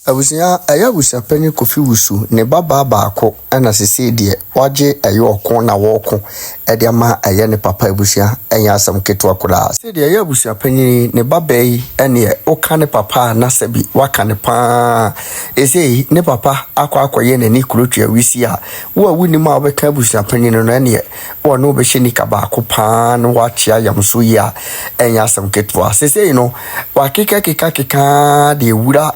Abusia Ex-Abusuapanyi Kofi Wusu ne baba baako ana sese de waje ayoko na woko de ama ne papa abusia enya asam keto akura se de Ex-Abusuapanyi ne baba yi ene oka ne papa na sabi waka ne pa ese ne papa akwaye ne ni kurotwa wisi a wo awuni ma obeka Abusuapanyi no ene wo no be hye ka baako pa no wachia yamso yi a enya asam keto sese no wakeka de wura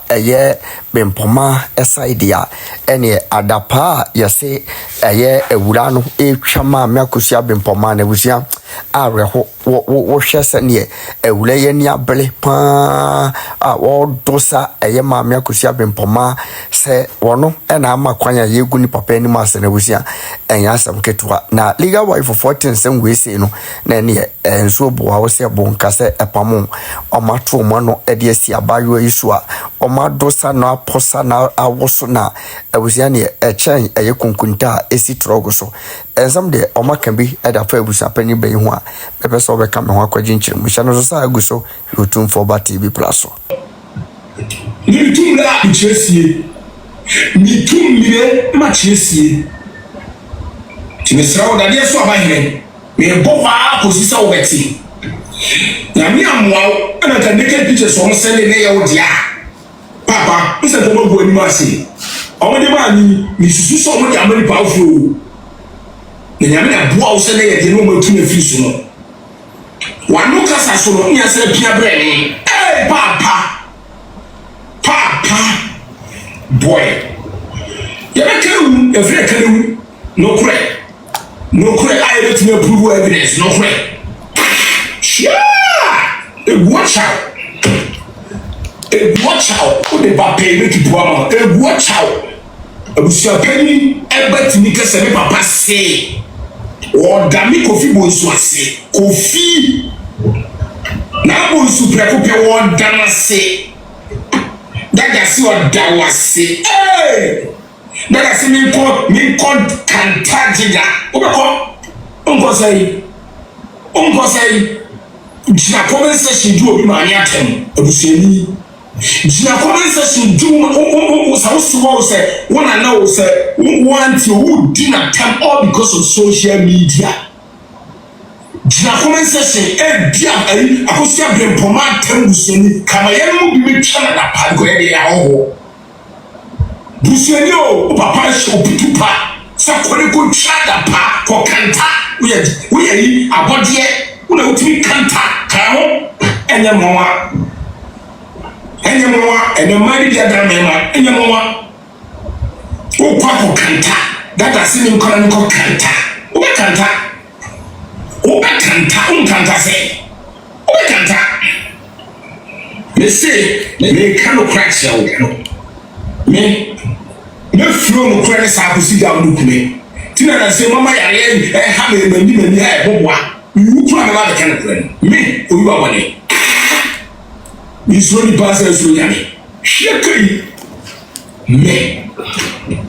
Bempomaa esaidia ene adapa yase eye ewura no etwama me Akosua Bempomaa na busia areho wo hwese ne ewura ye ni abele pa a wo dosa eye ma me Akosua Bempomaa se wono ena ama kwanya yegu ni papa ni ma se na busia enya asam ketua na legal wife for 14 sem we say no na ne enso bo wo se bo nka se epamo o matro mo no e de asi abayo yiso a o madosa na posa na awoso na abusia ne echen eye kunkunta esi trogo so ensam de o maka bi eda fa Abusuapanyi be ho a bebe so be ka me ho akwaji nchire mu hya no so sa aguso youtube for TV plus so ni tum la ichesie ni tum mire ma chesie ti me srawo da de so abahire me bo wa kosisa wo beti na mi amwa ana ka naked pictures on send ne ya wo dia papa nse to mo bo ni ma se o mo de ma ni susu so mo de amani pa afro na nyame na bo awo se ne ye de no mo tu na fi so no wa no kasa so no nya se pia bre ni papa boy you make you every kind no credit I let me prove evidence no credit watch out who the papa make you poor watch out Abusuapanyi ebet ni kese me papa say o da mi Kofi bonsu ase Kofi na bonsu prekope o da na say Daga si o da wase daga si mi kon kantajiga obeko onko say jina comment section do obi ma ni atem abusuani jina comment section do so say one na o say want you dinner time all because of social media jina comment section dia Akosua Bempomaa tembusuani kama yenu bi metwa na pago ye ya ho busuani o papa show pitupa sakore ko chada pa ko kanta we yi abodie una utimi kanta kawo enya mowa ene mari dia da mema enya mowa o kwa ko kanta data sini nkora nko kanta o kanta unkanta say ubekanta me say me kanu cracks ya me flow no credit sa ko si da mu kume tina na say mama ya ha me mani ha boboa you try me ba kan plan me oyiba wale mi so ni pass so yami shekai me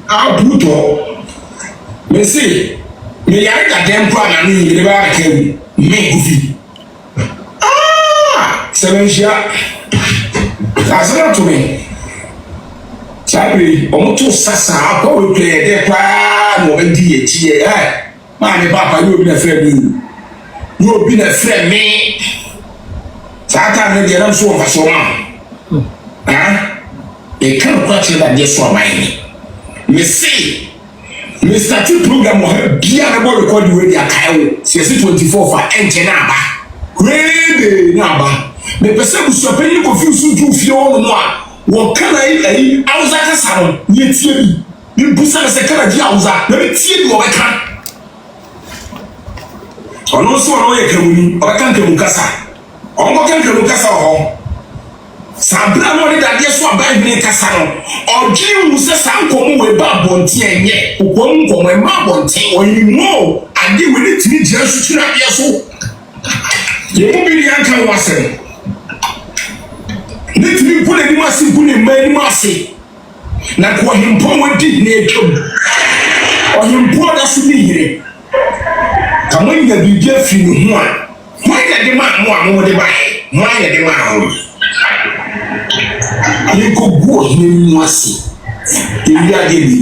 abuto me say me yare da dem kwa na ni de ba ka me Kofi sevenja asana to me sabi omoto sasa akwa we play de kwa no ndi etie ma me papa you obi na friend me sata me de ram so fa so ma e kan kwa chela de so ma me see Mr. T program o bia na bo record we dia kai wo 24 fa enche na aba we na aba me pese Abusuapanyi Kofi Wusu ju fie wo no a wo kana ai auza ka saro ye tie bi ni busa na se kana di auza na be tie bi wo be kan ono so ono ye kamuni o kan kamu kasa on ko kan kamu kasa ho sabra no de dade so abai bi kasa no odwi mu se sankomo we ba bonte enye ugonko me ma bonte oyimo ade we ni tini jira su tira bia so ye mu bi yan kan wase ni tini pole ni masi pole mai ni masi na ko himpo wadi na etwom ohimpo da su ni hire kamon ya bi je fi ni ho a mo ya de ma mo de ba mo ya de ma ho Ayeka go him wasi. Ebi ade bi.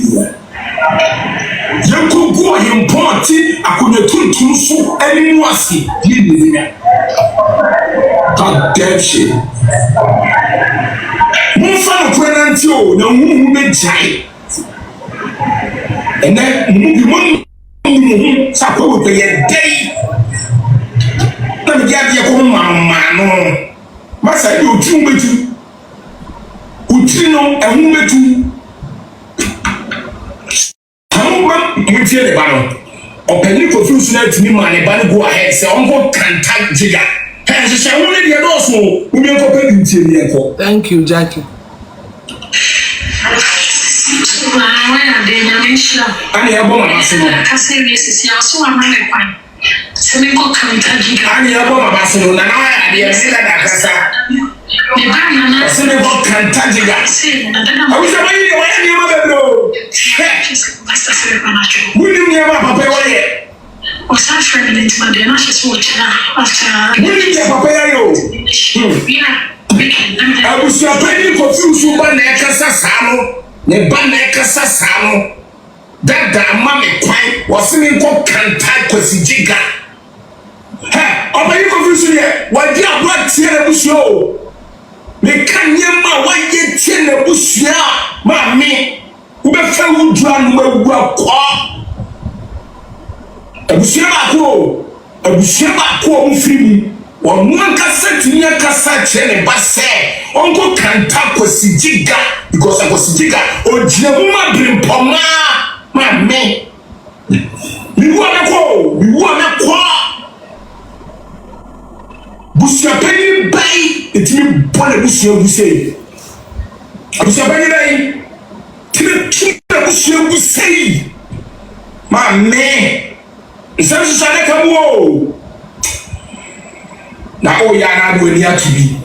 Ayeka go him ponti akonya tuntum so eni wasi. Bi. That dead shit. Monfa no kwenanti o na huhu be jai. And then mubi sapo we ye day. Na me dia dia ko mama no. Masa di otu betu. Utri no ehu betu. Tamba mutie de ba no. Openi Kofi Wusu na timi ma ne ba no go ahead say onko kanta jiga. Thank you, Jackie. Osa friend in my day, not just watching after. What did you prepare you? Abusuapanyi Kofi Wusu ba na ekasa saano, ne ba na ekasa saano. Dada ama me kwan, wose me nko kanta kwasijiga. Obanyi Kofi Wusu ye, wadi abua tie na busua o. Me kanyema waye tie na busua, ma me. Ube fa wudua no magua kwa. Abusua ba ko mfiri mu won kasa tinya kasa chene ba se onko kanta kwasijiga because kwasijiga ojina mu ma Bempomaa ma me mi wo na ko busuapanyi bai etimi bole busua busei abusuapanyi bai timi tuna busua busei ma me Nsamsu sane kamuo. Na o ya na do ni atubi.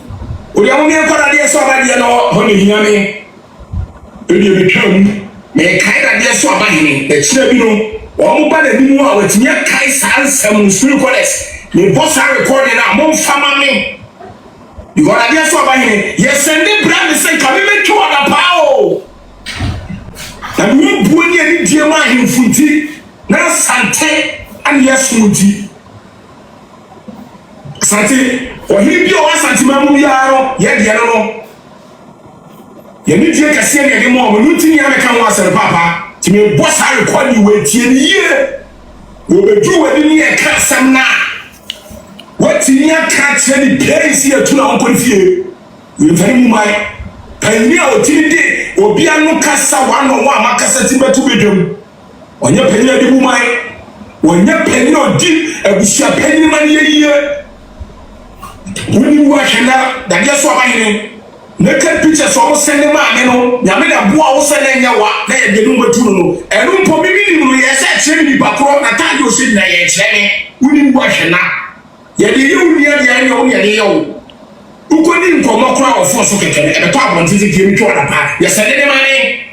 O ya mo me kwara de so aba de no ho ni hiame. E de bi twam. Me kai da de so aba hini. E kira bi no. Wo mo ba da bi mu a watimi kai sansam Úseless. Me boss a recording na mo fama me. You got idea so aba hini. Ye send the brand say come me to ada pa o. Na mi bu ni ani die ma himfunti. Na sante and yes muti sante o hi bi o asante mamu yaro ye de no ye ni die kase ne de mo no tini ya meka ho asere papa ti me boss a record we tie ni ye wo bedu we ni e ka sam na what ni aka kire ni place ye tu na onko fie we fani mu mai pani a o tini de obi anu kasa wa no wa makasa ti betu bedwam onye pani a de mu mai Wanya penny or deep, Abusuapanyi man ye. When you watch that, that's what I mean. Naked pictures almost send them out, you know. Yamina Bua was sending your what they had the number 2. And don't put me in, yes, I tell you, but Nata, you sit there, Chenny. We didn't watch that. Yet you near the annual Yadio. Who couldn't come a crowd for so and the top one to give to other part. Yes, I did money.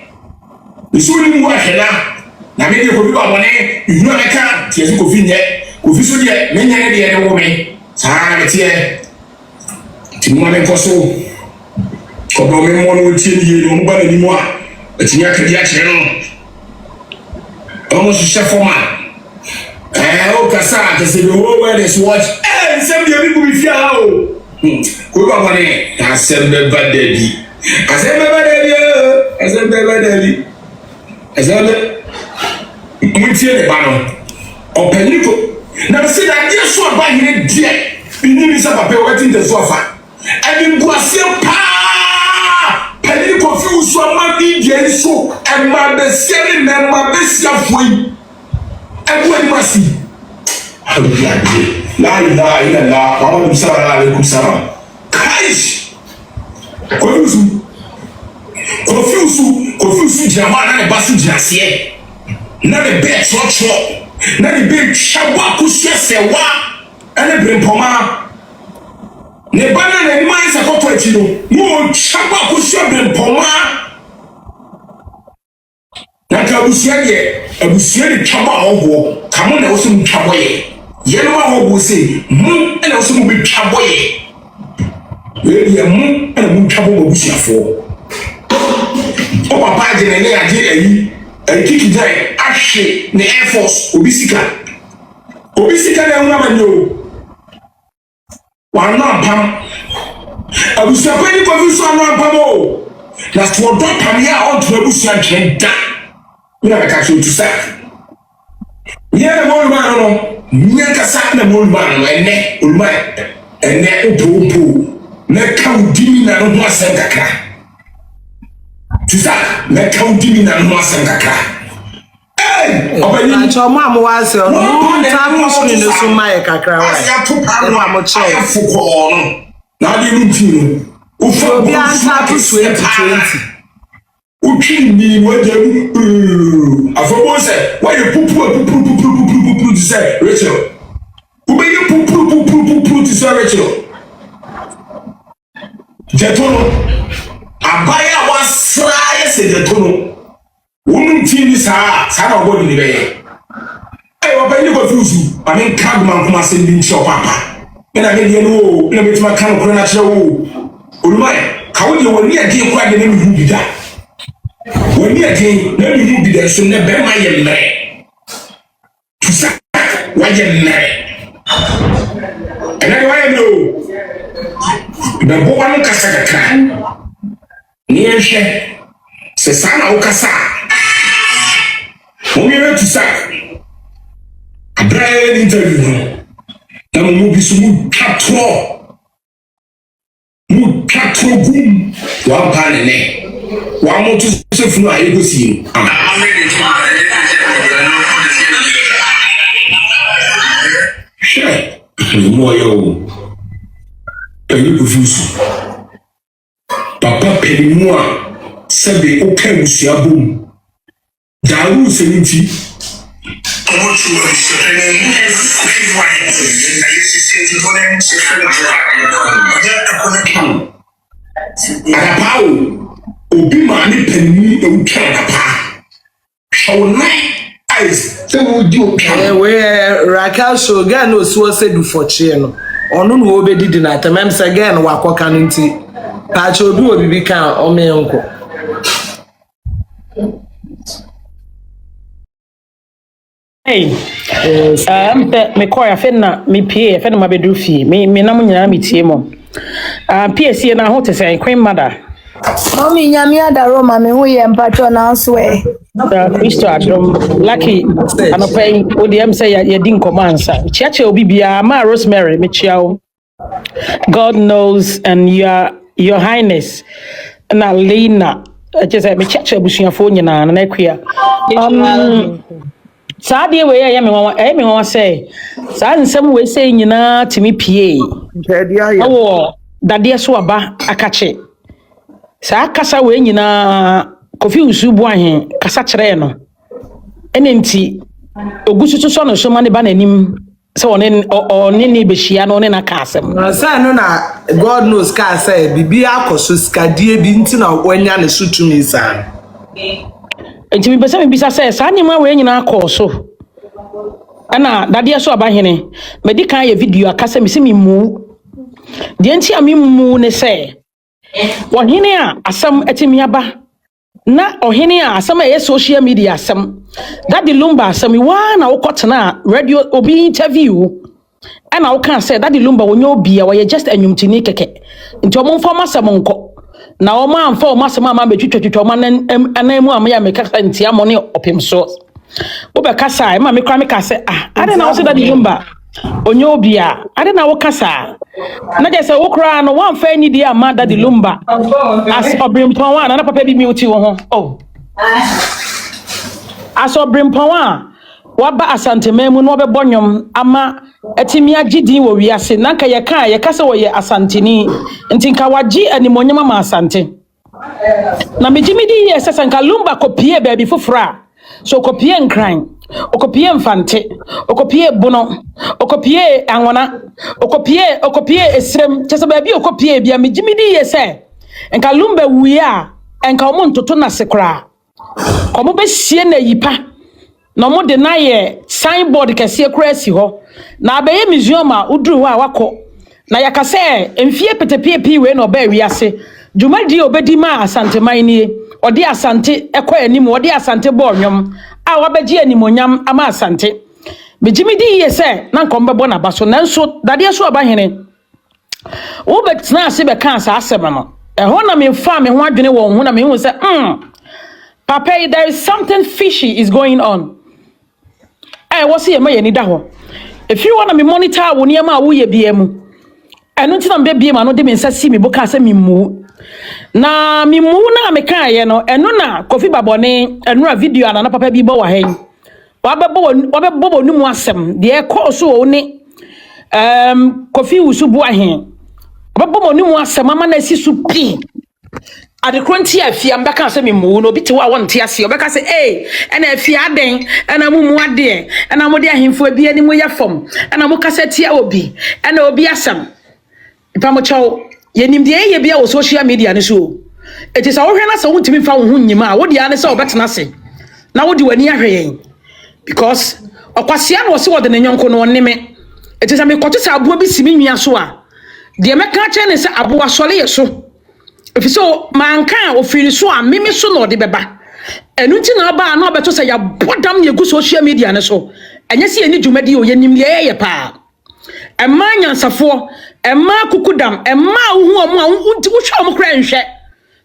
We shouldn't watch that. Na me de ko bi ba woni ihunu eka tiesu Kofi nye Kofi so de me nya de wo me sa me tie ti mo me ko so ko do me mo no tie ni no mo ba ni mo a ti nya ka dia kire no o mo shisha forma o kasa ka se wo we this watch sem de bi ku bi fia ha o ko ba woni ka sem be ba de bi asem be ba de bi asem be ba de bi asem Mutie ne ba no opaniko na se da dia so aba hire die bini bi sa papa wati nte so afa abi buase pa paniko Kofi Wusu ama bi die so e ma be seri na ma be sia foi e bo ni masi la ilaha illallah wa ma sallallahu alaihi wasallam kaish Kofi Wusu jama na ne basu jinase na the bed trotro na the bed shawa Akosua sewa ene Bempomaa ne bana na ni mai se koto achiro mo shawa Akosua Bempomaa na ka abusua de twaba obo kamo na woso mtwabo ye no ma obo se mu ene woso mu betwabo ye we ye mu ene mu twabo abusuafo de ne ade ayi kiki dai ahwe ne Air Force obisika na una manyo wa na pam Abusuapanyi Kofi so na pam o na to do pam ya on to abusua twenda mina ka so to sa mo ma no nya ka sa na mo ma no ene ulma ene opo na ka udimi na no asem kakra tisa na ka udimi na no asem kakra na choma mo wa se no time screen so my kakra wa na mo che fuko no na de nti no o fa bi anta to 2020 Uchi ni wajem afobo se why you pupu to say Rachel ube you pupu to say Rachel jetono abaya wasra se jetono wonu tini sa na obo ni be obanyi Wusu amen kagman kuma se bi nchi opapa ina me die no ina betima kan ko na kire wo olumai ka wo de woni ade kwa de na mi hu bida woni ade na mi hu bida so na be ma ye mere tusa wa ye mere ina wa ye no da bo wa no kasa kakra ni ehwe se sana ukasa Omi tusa Abraham interview na mo bi so mu katro gum wa pa ne wa mo to se funu aye go si she mo yo ayi go Wusu papa pedimu a sebe o ka Wusu abom daru seninti obi ma ni panimu e utwa papa shawna eyes se wo di o we Raquel so ga no so se du for chie no onu no obedidi na tamam se ga no wakoka no nti pa che obi obibi kan o me nko Hey, me koya fenna me pie fenna ma bedru fi me na mo nyina me tie mo. PSC na ho te say queen mother. Mommy nyame adaro ma me hu ye mpacho na so e. Christo adom lucky anopai odiem say ye din komansa. Chiache obi bia ma Rosemary me chiao. God knows and your highness na Lena just say me chiache abusuafo nyina na akua. Sadia we ya me won say sa nsem we say nyina timi pie awo dade so aba akache sa kasa we nyina Kofi Wusu bu ahen kasa kire no enenti ogususu so no so ma ne ba nanim se one ni be hia no ne na ka asem na say no na God knows ka say bibi akoso skadie bi nti na wanya ne sutumi san enti mi pese mi bisa say sa nyima we nyina akoso ana dade so aba hene medical ye video akasa mi se mi mu de enti ami mu ne say wohene a asam etimi aba na ohene a asam e social media asam dade lumba asam wa na wokotena radio obi interview ana woka say dade lumba wonye obi a wo just anyumtini keke nti o mo informa asam nko na o ma amfa o masema ma betwitwitwa ma anamu am ya mekasa ntia mo ne opemso wo be kasa ma me kra me kasa ade na wo se dade lumba onye obi a ade na wo kasa na je se wo kra no wan fa ni dia ma dade lumba as obrimpon wa na papa bi mi uti wo ho as obrimpon wa ba asantememu no be bonyom ama etimi agidin wo wiase na nka ye kasa wo ye asanteni nti nka wagi animonyama ma asante na mejimidi ye sesa nka lumba kopie baby fofora so kopie nkran okopie mfante okopie bono okopie anwona okopie esrem chese baby okopie bia mejimidi ye se nka lumba wuya nka omontoto na sekra komo be sie na yipa no mo de na ye signboard kese krasi ho na abaye museum a uduru ho a wako na yakase emfie petepie pi we no ba wiase dwumadi obedi ma asanteman nie odi asante ekọ anim odi asante bo onwom a wabeji animonyam ama asante bejimi di yese na nkombebo na baso nanso dade so abahene wo betna ase be kan sa asem no eho na me fa me ho adwene wo ho na me hu se papa there is something fishy is going on what's ye ma ye ni da ho if you want to me monitor wo niam a wo ye bia mu eno nti na me bia ma no de me nsa si me boka se me mu na me mu na me kan ye no eno na Kofi babone eno a video ana na papa bi bo wa hen wabebo nu mu asem de ko so wo ni Kofi Wusu bu ahen wabebo nu mu asem ama na si su pi adekronti afia mbeka se me mu no bi te wa wonte ase obeka se ena afia den ena mu ade ena mo de ahemfo bi ani mo yefom ena mo kaseti a obi ena obi asam ipa mo chaw yenim de ye bia wo social media ne so eti sa wo hwe na sa wontimi fa wo hu nyima wo de ane sa obetena se na wo de wani ahwe because okwasia no se wo de nyonko no neme eti sa me kote sa abo bi simi nwia so a de meka che ne se abo asole ye so if so manka ofiri so a mimi so no de beba enu nti na ba na obeto se ya bodam ye gu social media ne so enye se eni dwumadi o yenim ye pa emma nyansafo emma kukudam emma hu omo a unti wo hwa omo kra nhwe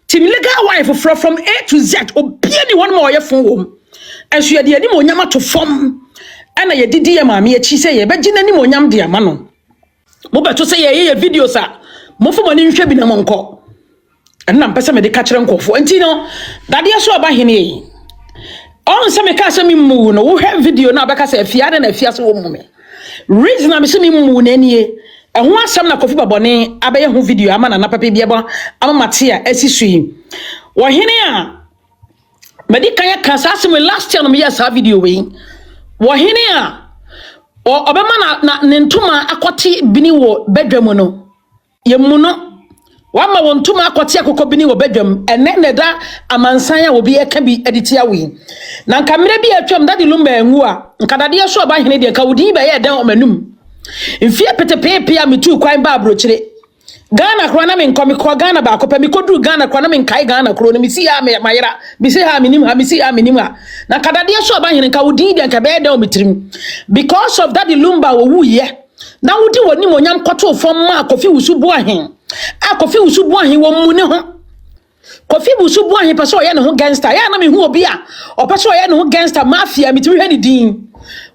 tim legal wife from A to Z obie ni won ma oyefo wom enso ye de ani mo nyama to fom ana ye didi ye maame ye chi se ye be gina ni mo nyam de ama no mo beto se ye videos a mo fo mo ni nhwe bi na mo nko na mpese me de ka kire nkofo enti no dade so abahene yi on se me ka se me mu no wo hwe video na abeka se afia de na afia so wo mu me reason na me se me mu na nie ehun asam na Kofi babone abaye hu video ama na papa bia ba ama matia asisu yi wo hene a me di kan ya kan sa se me last year no me ya sa video we wo hene a obema na ntuma akoti bini wo bedwam no ye mu no wama wontuma akote akoko bini wo bedwam ene da amansan a obi eka bi editia wi na nkamere bi atwam dade lumba enwu a nkadade so abahene de ka wodi ba ye dan omanum mfie petepepe a metu kwan ba abrochire Ghana kro na me nkomi ko Ghana ba ko pa me kodu Ghana kro na me nkai Ghana kro no misi ya me mayera misi ha minim ha misi ya minim ha na kadade so abahene ka wodi de nka be dan omitrim because of that lumba wo wuye na wodi woni monyam kwato fom ma Kofi Wusu bu ahen Kofi Wusu bu ahen wo mu ne ho Kofi Wusu bu ahen paso ye ne ho gangster ya na me hu obi a opaso ye ne ho gangster mafia mitimi hwe ni din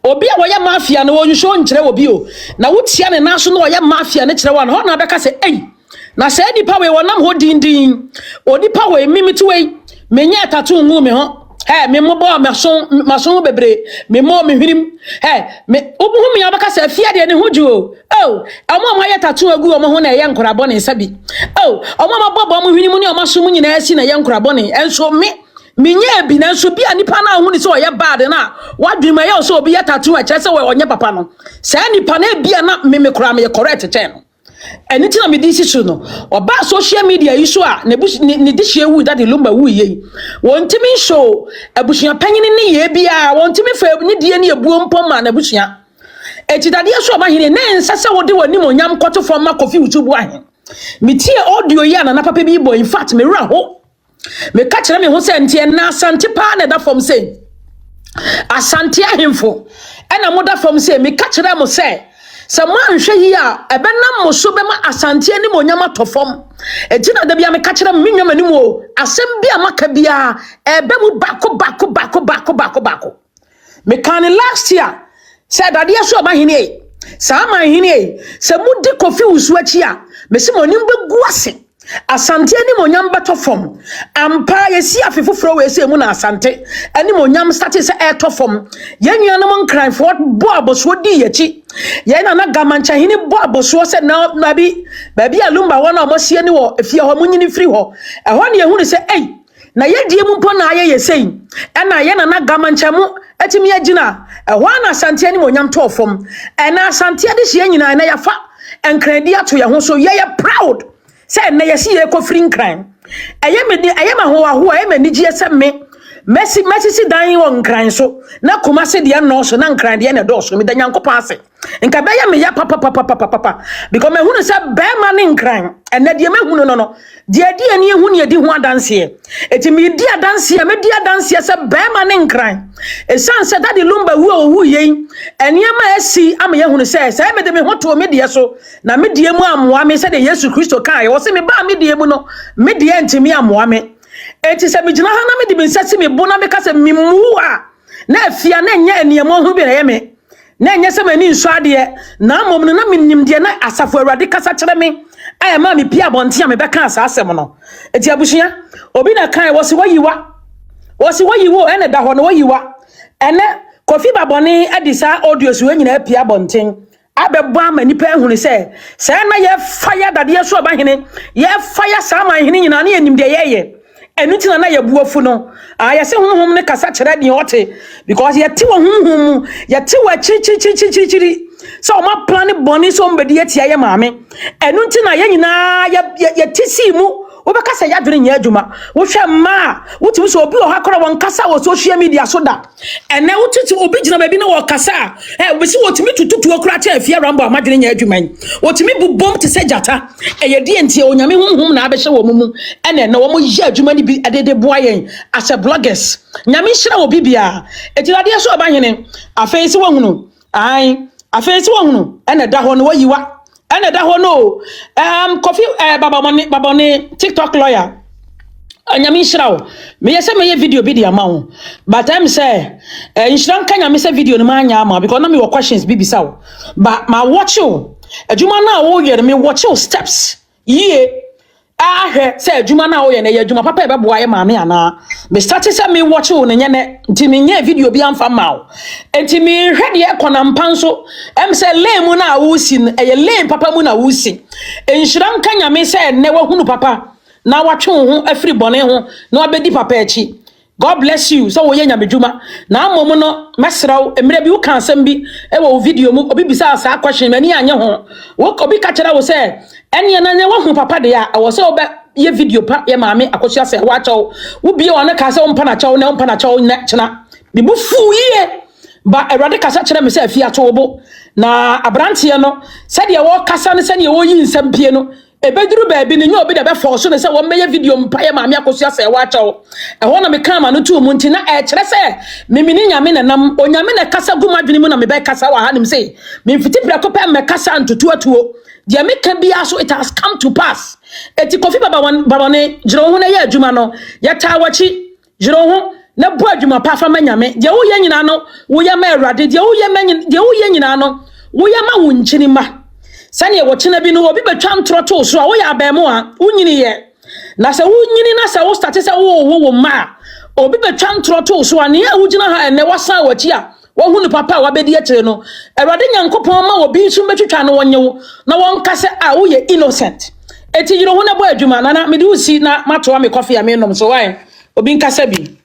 obi a wo ye mafia na wo nso nkyere obi o na wotia ne naso na wo ye mafia ne kyere wa na ho na beka se na se di pa we wonam ho din odi pa we mimiti we menye tatu ngu me ho me mo bo mason bebre me mo me hwirim me obuhu me abaka sa afia de ne hoju amo ye tatu agu omo ho na ye nkorabo ne nsabi omo ma bobo mo hwirim ne omo so mu nyina asi na ye nkorabo ne enso menye bi na enso bi anipa na hu ni so ye bad na wadwuma ye so obi ye tatu a kyerese we onye papa no sa nipa na bia na me kora me correct ten eni ti na me di sisu no oba social media yi so a ne di hye wu that lumba wu ye wontimi show Abusuapanyi ne ye bia wontimi fa ni die ne ebuo ma na abusua eti dade so ma hene ne nsase wode wani monyam kwoto from ma Kofi Wusu bu ahen metie audio ya na papa bi boy in fact me ra ho me ka kire me ho se ntie na asante pa na da from say asante ahemfo ena moda from say me ka kire mo say se mo anhwe yi a ebenam mo so be ma asante ani monyam atofom etina da bia me ka kire me nwam ani mo asem bia maka bia ebe mu bako me kan last year said that yes so mahine sa mahine se mudi Kofi Wusu achi a me se monim be guase asante ani monyam betofom ampa yesi afefofro we se mu na asante ani monyam start se etofom yenuanom nkran for bo aboso di yachi ye na gamancha hini bo aboso se na bi alumba wona omosie ni wo efie ho munyini free ho eho ne ehunu se na yedie mu mpo na aye yesei na ye na gamancha mu atimi agina eho na asante ani monyam tofom na asante de hye nyina na yafa enkradi ato ye ho so ye proud say na yesi ye ko free crime ayema ho aho ayema ni gie se me Messi si dan wo nkran so na kuma se de no so na nkran de na do so me da Nyankopon ase nka be ya me ya papa because me hunu se be ma ne nkran ene de me hunu no de ani ehunu ye di ho adanse eti me di adanse me di adanse se be ma ne nkran e san se da de lumba wu yen ene ma asi am ye hunu se me de me hoto me de so na me de mu amoa me se de Yesu Kristo kan ye wo se me ba me de mu no me de ntimi amoa me eti se me gina ha na me di me nsasi me bona me ka se me muwa na afia na nya eniemo hu bi na ye me na nya se mani nso ade na mom no na menim de na asafo awurade kasa kire me aya ma me pia bonte a me beka asa asem no eti abushia obi na kan wo se wayiwo ene da ho no wayiwa ene Kofi babone adisa audio so nyina pia bonten abebo ama nipa ehunu se na ye fire dade so abahene ye fire sama hene nyina na enim de ye enutina na ye buofu no ya se honhom ne kasa kire de ote because ye ti wo honhom ye ti wa chi so ma plan boni so mbedi ye tia ye maame enutina ye nyina ye ti si mu wo be kasa ya dwene nya adwuma wo hwe ma wotimi so obi o hakora won kasa wo social media so da ene wotiti obi gina ba bi na wo kasa wo si wotimi tututu okura cha afia rambo amadwene nya adwuma wotimi bubom te se jata eye die ntie onyame honhom na abehye wo mumu ene na wo mo ya adwuma ni bi adede boayen as a bloggers nyame hira wo bibia etirade so abahene afei se wo hunu afei se wo hunu ene da ho no wayiwa ene da ho no Kofi babone TikTok lawyer anyami shirawo me yese me ye video bi dia ma wo but I'm say inshran kan nyame say video no ma anya ma because na me questions bibisa wo but ma watch you adwuma na wo yere me watch you steps ye ahwe say adwuma na wo ye na ye adwuma papa e be boa ye ma me ana me start say me watch you ne nyene nti me nya video bi amfa ma wo nti me hwe de ekona mpanso em say lame na wo si eye lame papa mu na wo si inshran kan nyame say ne wo hunu papa na watwe ho afri bone ho na obedi papa echi God bless you so wo ye nyamedwuma na amom no mesraw emre bi wo kan asem bi e wo video mu obi bisa asa question mani anye ho wo obi ka kira wo say ene na ne wo hu papa de ya wo say obe ye video pa ye maame Akosua say wa chaw wo bie wona ka say wo mpa na chaw na wo mpa na chaw na chena bi bu fu ye ba erade kasa kira me say afia chaw na abrantie no say de wo kasa ne say ne wo yi nsam pie no ebeduru baabi ne nyo obi da be force ne se wo meye video mpa ye maame Akosua se wa chawo e ho na me kan ma no tu mu nti na e kire se mimini nyame ne nam onyame ne kasa gumadwene mu na me be kasa wa hanim se me mfiti brako pe me kasa ntutu atuo de me ka bia so it has come to pass eti Kofi babone jiro ho na ye adwuma no ye ta wachi jiro ho na bu adwuma pa fa manyame de wo ye nyina no wo ye ma erade de wo ye nyina no wo ye ma wo nchini ma sane wo chena bi no obi betwa ntroto so a wo ya abemu a unyini ye na se unyini na se wo start se wo ma obi betwa ntroto so a ne ya wugina ha ene wasan wachi a wo hunu papa wa bedi akire no erade Nyankopon ma obi nso betwitwa no wonyewo na won kase a wo ye innocent eti yiro ho na bo adwuma na me di usi na matoa me Kofi ya me nom so why obi nkasa bi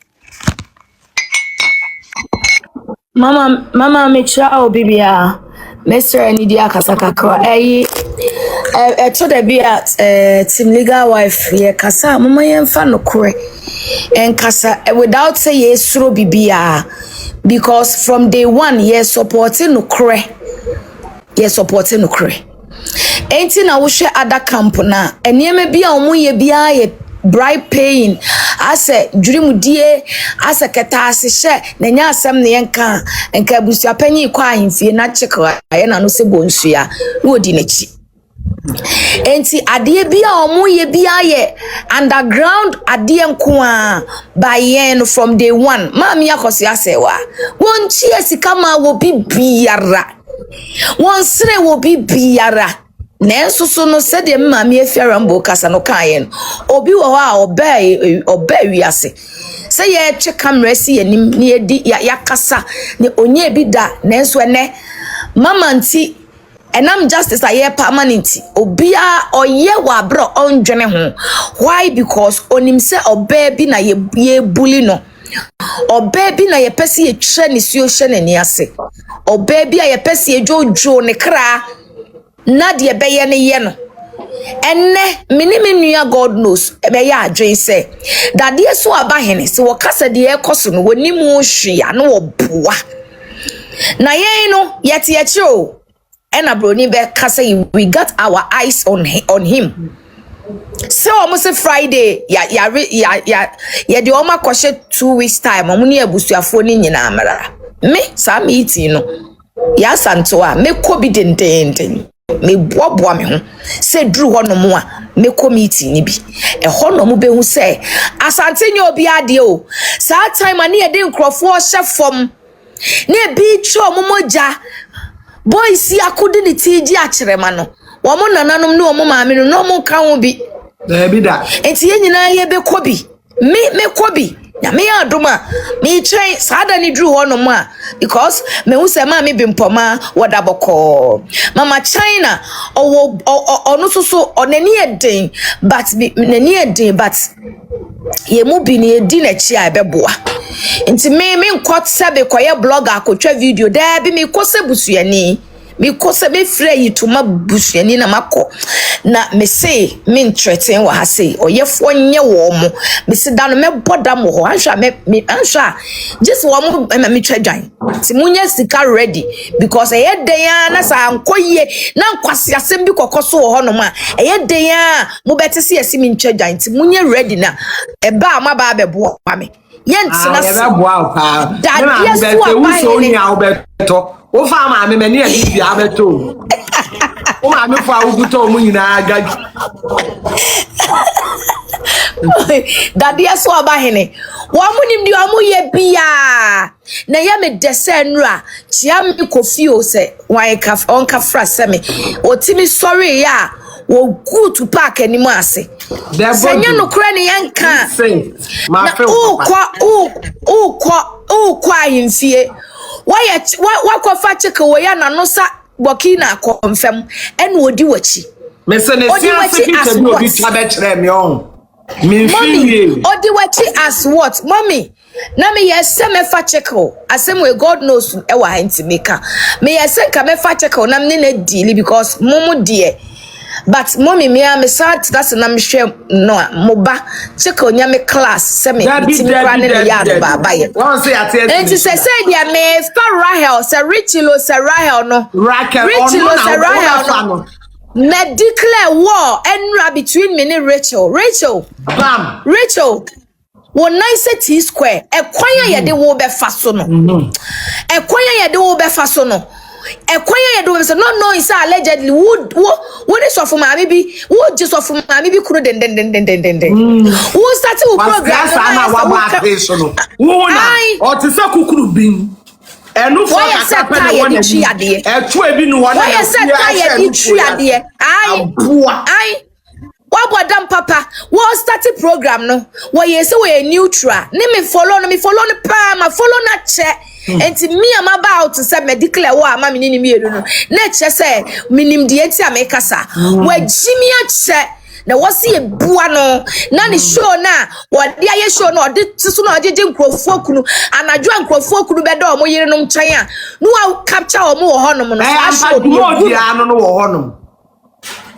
Mama me chira obi bia Mr. Enidia Kasakakwa to the be team legal wife ye kasa mama yemfa no kore en kasa without say yesuro bibia because from day one ye supporting no kore enti na wo hwe ada camp na eneme bia omo ye bia ye bribe paying ase dwurimudie ase ketaase hye na nya asem ne yenka enka Abusuapanyi kwa ahemfie na chekwa ye na no se bonsua no odi nachi enti ade bia omo ye bia ye underground ade nko a by yen from day one maami Akosua sewa won chi asika ma wo bibiara won sere wo bibiara nenso so no se de maami afia mbo kasa no kayen obi wo ha oba wiase se ye twe camera si yanim ne edi ya kasa ne onye bi da nenso ene mama nti enam justice aye permanent obia oye wa bro ondwene ho why because onim se oba bi na ye bully no oba bi na ye pese ye twa ne suo hye ne ne ase oba bi a ye pese ye jojo ne kra na de beye ne ye no enne minimum God knows ebe ya adwen say that dey so abahene se wo kasa de ekoso no woni mu hwea no oboa na yen no yete yeche o ena broni be kasa we got our eyes on him so almost Friday ya de o makoshe 2 weeks time omo ne abusuafo ni nyina amara me sa meeting no ya santo a me ko bi dendenden me boaboa me ho se duru ho no mo a me ko meeting ni bi e ho no mo be hu se asante nya obi ade o sa time ani e de nkrofo hye fom ne bi cho mo moja boys akudi ni tiji akyerema no wo mo nananom ne wo mo maame no mo ka ho bi da bi da enti ye nyina ye be ko bi me ko bi na me adoma me train sada ni dru ho no mo a because me hu se ma me Bempomaa wada boko mama China ono so onani eden but nani eden but ye mu bi ni edi na chi a beboa nti me nkot sebe koye blogger akotwa video da bi me kose busuani me kose me frɛ yi to ma busuani na makɔ na me say me entreten wa ha say oyefo nye wo mo me se da no me boda mo ho anhwa me anhwa just wo mo me twadwan ti munya sika ready because eye den na sa ankoye na nkwase asem bi kokoso wo ho no ma eye den mo beti se esi me twadwan ti munya ready na eba amaba abebo me yentina se boa pa da yes to Wusu ni a obeto o fa ma me mani e bi abeto o ma me fa uguto mu nyina agagi that yes so abahene wo amunim di amuye bia na ya me dese nura chia me Kofi o se Ayeka on ka fra se me o timi sorry ya wo good to park animo ase senya no kura ne yanka ma fe o ahimfie wa fa cheke wo ya na no sa Burkina confirm ene odi wachi me se ne si asibiti bi obi tabe kire me on me feel odi wachi as what mommy na me yese me fa cheke asem we God knows e wa hanti maker me yese ka me fa cheke na me na deal because mumu die but mommy me am sad that's na me hwe no moba check onya me class se me timi kra ne yard baba ye won say ate enti se dia me fa Rahel se Rahel no me declare war enra between me and Rachel bam wo nice T square ekwan ya de wo be fa so no ekwan ya de wo be fa so no ekwan ya de wo be so no is allegedly wo is of ma bi wo just of ma bi kuro den wo start wo program na wa ba face no wo na o ti se kukuru bin enu fo ka pa na wona bi etu ebi nu wona ya se tire di triade ai wabodam papa wo start program no wo yese we neutral ne me follow no pa ma follow na che enti me am about to say medical wo ama me ni mienu no na che say minim de enti amekasa wa jimi a che na wasi e bua no na ni show na wodi aye show no odi tisu na ojeje nkrofo kunu anadwo nkrofo kunu be da o mo yire no mchan a no wa capture o mo wo honom no a show di anu no wo honom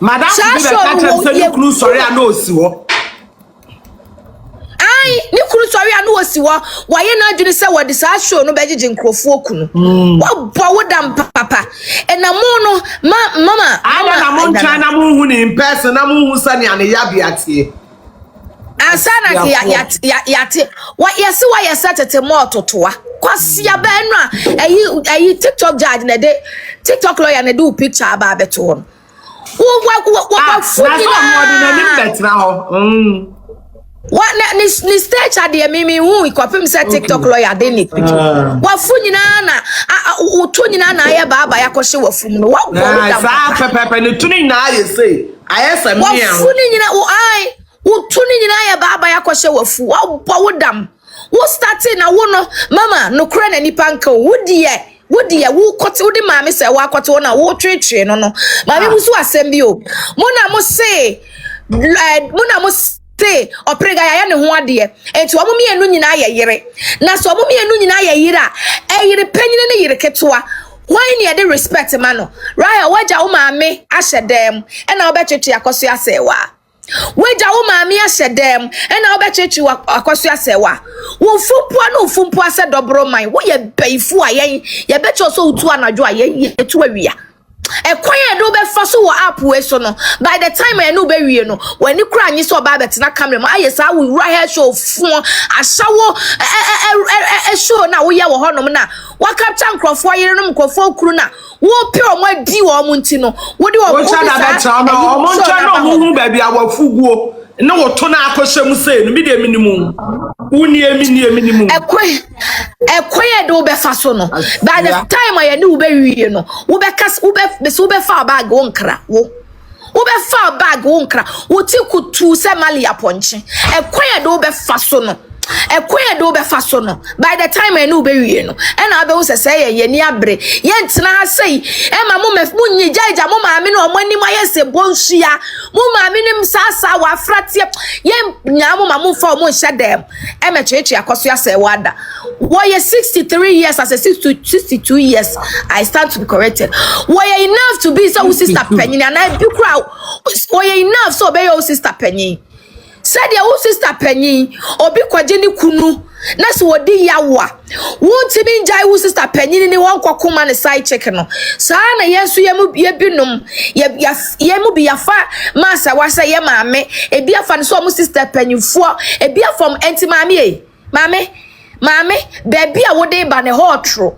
madam bi be catch say you kunu sorry and no si wo ai ni kunu sorry and no si wo wa ye na adwene say wodi sa show no be jeje nkrofo kunu wa bo wo dam papa na mo no mama ana na mo ntwa na mo hu ni in person na mo hu sani ane ya biatie asana yate wa yesi wa yesatete mo totoa kwasi ya ba nu a ayi TikTok judge na de TikTok lawyer na do picture aba beto ho wa funi na ni betra ho wa ni stage ade mimi hu ikopem se TikTok lawyer de ni picture wa funi na utu nyina na aye baba yakoshe wa funu no wa sa pepe ni tuni na aye say aye sami wa funi nyina wo ai utuni nyina ya baba yakoshe wafu wa bo dam wo starting na wo no mama no kra na nipa nka wo die wo kote wo de maame se wa kote wo na wo twetwe no maame musu asem bi o mo na mo say oprega ya ne ho ade enti wo mo mienu nyina ya yire na so mo mienu nyina ya yire a yire panyine ne yire ketwa why near the respect mano right waja wo maame ahye dem e na obechechi Akosua sewa waja wo maame ahye dem e na obechechi Akosua sewa wo fumpoa no fumpoa se dobro man wo ye baifu ayen ye becho so utu anadwo ayen etu awia ekwan do be fa so wo app we so no by the time I no be wie no when you kra anyi so ba betina camera ma ayesa wo right show fun asawo show na wo ye wo honom na wa capture nkrofo yerenom nkrofo kuru na wo pe o ma di wo mu nti no wo di wo ko cha na betra na o mo ncha na mo hu ba bia wafuguo na wo to na akosem sei no bi de minimum uni minimum ekwe do be fa so no by the time I no be wie no wo be kas wo be fa bag wo nkra wo be fa bag wo nkra wo ti kutu se mali aponche ekwe do be fa so no ekwe do be fa so no by the time I no be wie no e na be wo se ye ni abre ye ntena ha sei e ma mo nyi jaija mo ma me no mo ni ma ye se bonhia mo ma me nim sasa wa fratie ye nya mo ma mo fa mo hye dem e me chechi Akosua se wada wo ye 63 years as a 62 years I stand to be corrected wo ye enough to be so sister penny and I be crowd wo ye enough so be your sister penny said your sister penny obi kwaje ni kunu na so wodi yawa wonti bi njai wo sister penny ni won kwakoma ne side check no saa na yesu ye binum ye mu bi yafa masa wasa ye maame e bi afa ne so mo sister penny fo e bi afom enti maame baby a wode ba ne hotro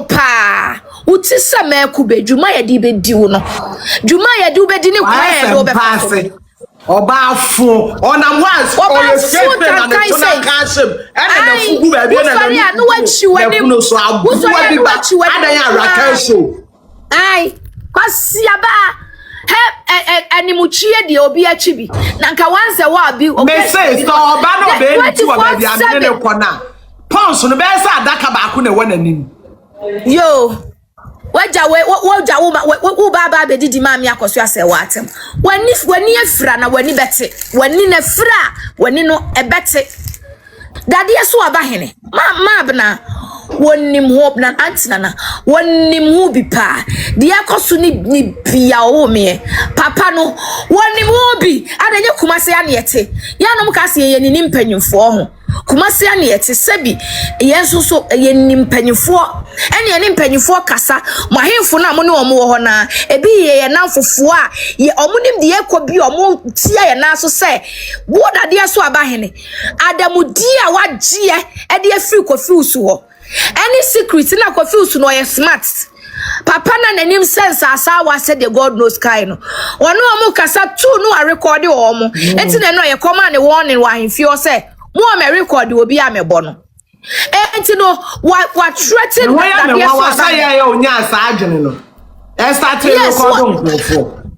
pa uti sa meku be djuma ye di be di wo no djuma ye di be di ni kwa ye do be fa Oba fun onam once or you say na the tuna kanshim and na fugu ba bi na no wachi wani no so abu bi ba adan ya raka show ai kwasia ba he animuchie de obi achi bi na nka wanse wa bi me say so oba no be ntu oba bi amene ne kona pons no be say adaka ba ko na wona nim yo waja wo baba be didi mami Akosua se watem wani afra na wani bete wani na fra wani no ebete dade so aba hene ma bna wonim hope na antina na wonim hu bi pa de akoso ni bia wo me papa no wonim hu bi adenye kumase ane yete yanom ka se ye ni mpanyimfo ho kumase ane yete sebi yenso so ye ni mpanyimfo ene ni mpanyimfo kasa mo ahemfo na mo ne omo wo ho na ebi ye namfofo a ye omo nim de ekobi omo tia ye na so se wo dade so aba hene adamu dia wagye e de afiri Kofi Wusu ho any secret na Kofi Wusu no ye smart papa na nanim sense asa wa said the God knows kind no wono omo kasa tu no a record omo enti na no ye come and warning wa himfi o say mo me record obi a me bo no enti no wa threaten that yes wa say ye onya asa adwene no e start record on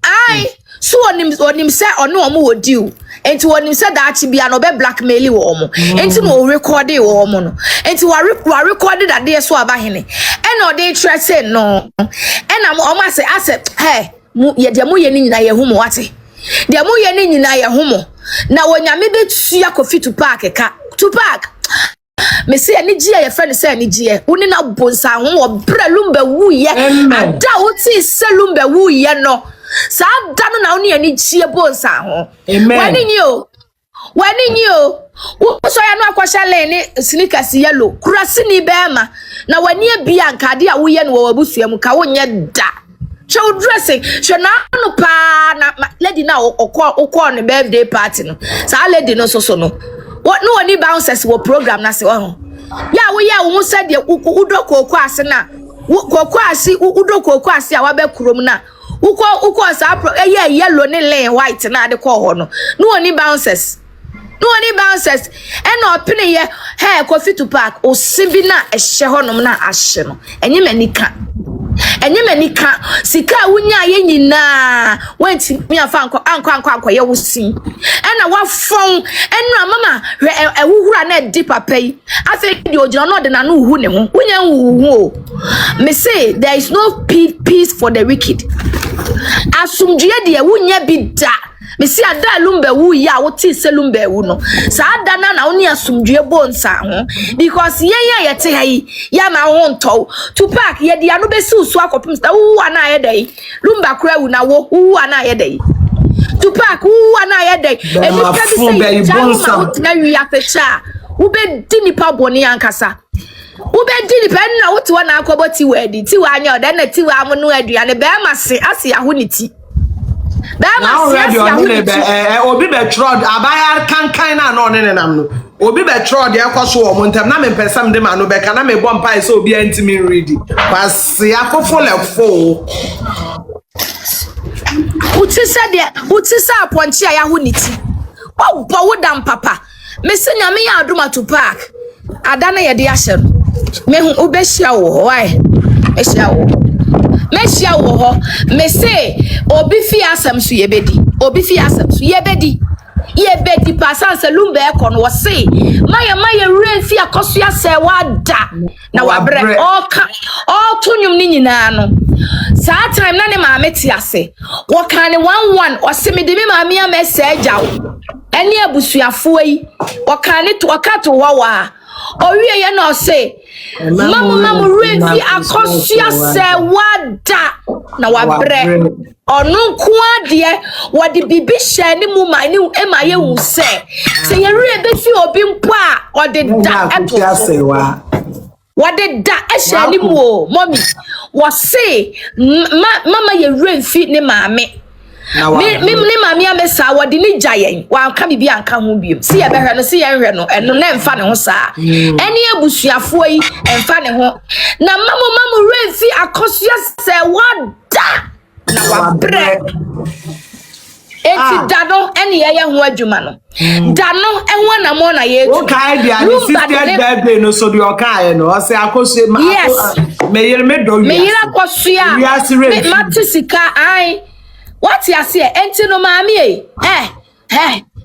ai so onim say ono omo wodi o enti wonim say that bia no be blackmail wo omo enti no record wo omo no enti wa record that dey so aba hene e no dey threaten no e na omo say hey ye de mo ye ni nyina ye humo wate de mo ye ni nyina ye humo na wonyame betua Kofi to park me say ani gie ye friend say ani gie woni na bonsa ho wo bralumba wu ye ada wo ti selumba wu ye no sa dano na woni ani gie bonsa ho wani nyi o wo so ya no akwasha lane sneakers yellow kurasi ni bema na wani bia nkade a wo ye no wo abusuam ka wo nye da show dressing show na no pa na lady na okọ ne birthday party no sa lady no so no what no any bouncers wo program na se ho ya wo said de udokoko ase na kokoko ase udokoko ase a wa be kurom na uko sa yellow ne lane white na de ko ho no any bouncers and opinion ye hey Kofi to park o sibi na ehye honom na ahye no enye manika sika wunya ye nyina wanti mi afa anko ye wusin ena wafon enu mama ewuhura na di papa yi afi di ojina no de na no hu ne ho wunya hu o me say there is no peace for the wicked asumdue de wunya bi da me see ada lumba wu ya wo ti se lumba wu no sa ada na woni asumdwe bonsa ho because yen ya te hai ya ma ho nto to park ye dia no be si usu akopim sta wu ana ye dai lumba kura wu na wo wu ana ye dai to park wu ana ye dai e bi ka bi se bonsa na wi ya fecha wo be di nipa boni ankasa wo be di nipa na wo ti wa na akoboti wedi ti wa anya oda na ti wa amunu aduane be ma se ase ya ho ni ti now ready on the obi be trod abaya kan na no ne nam no obi be trod e kwaso o montem na me pesam de ma no be kana me bom pai so obi antimi ready kwase akofo lefo utisa aponchi ya ho niti wo bo wo dam papa me se nyame ya adoma to park adana ye de ahye me hu obehia wo why ehia wo mehia wo ho me se obi fi asem so yebedi obi fi asem so yebedi pasan se lumbe ekọ no se maye re fi Akosua se wada na wabre all tunyum ni nyina no saa time na ne maame ti ase wo kan ne 11 o se me de me maame ya message awo eni abusuafo yi wo kan ne to wakato wa owie ye na o se mama re fi Akosua se wada na wabre onu kwa de wodi bibi hye ni mu ma ni ema ye wu se ye re be fi obi mpo a odi da eto wodi da ehye ni mu o mommy wo se mama ye re fi ni maame ni maame amesa wodi ni giant wa aka bibi anka ho biem si ye behwe no si ye hwe no eno na emfa ne ho saa eni abusuafo yi emfa ne ho na mama re fi Akosua se wada na wabre eti dano eni ye ho adwuma no dano enwo na mo na ye o kai dia ni sister birthday no so di o kai no o se Akosua ma me yire me do me yire Akosua me matisika ai what ya say enti no maami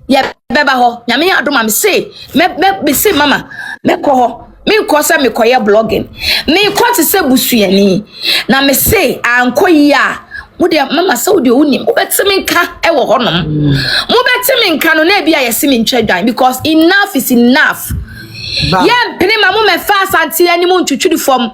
ye beba ho nyame ya adoma me say me say mama me ko ho me ko se me koye blogging me ko te se busuani na me say ankoyi a mode mama saudi unim ubetimi nka e wo honom mubetimi nka no na bia yesi mi ntwadwan because enough is enough ye pene mamu me fa asante ani mu ntwutwudi fom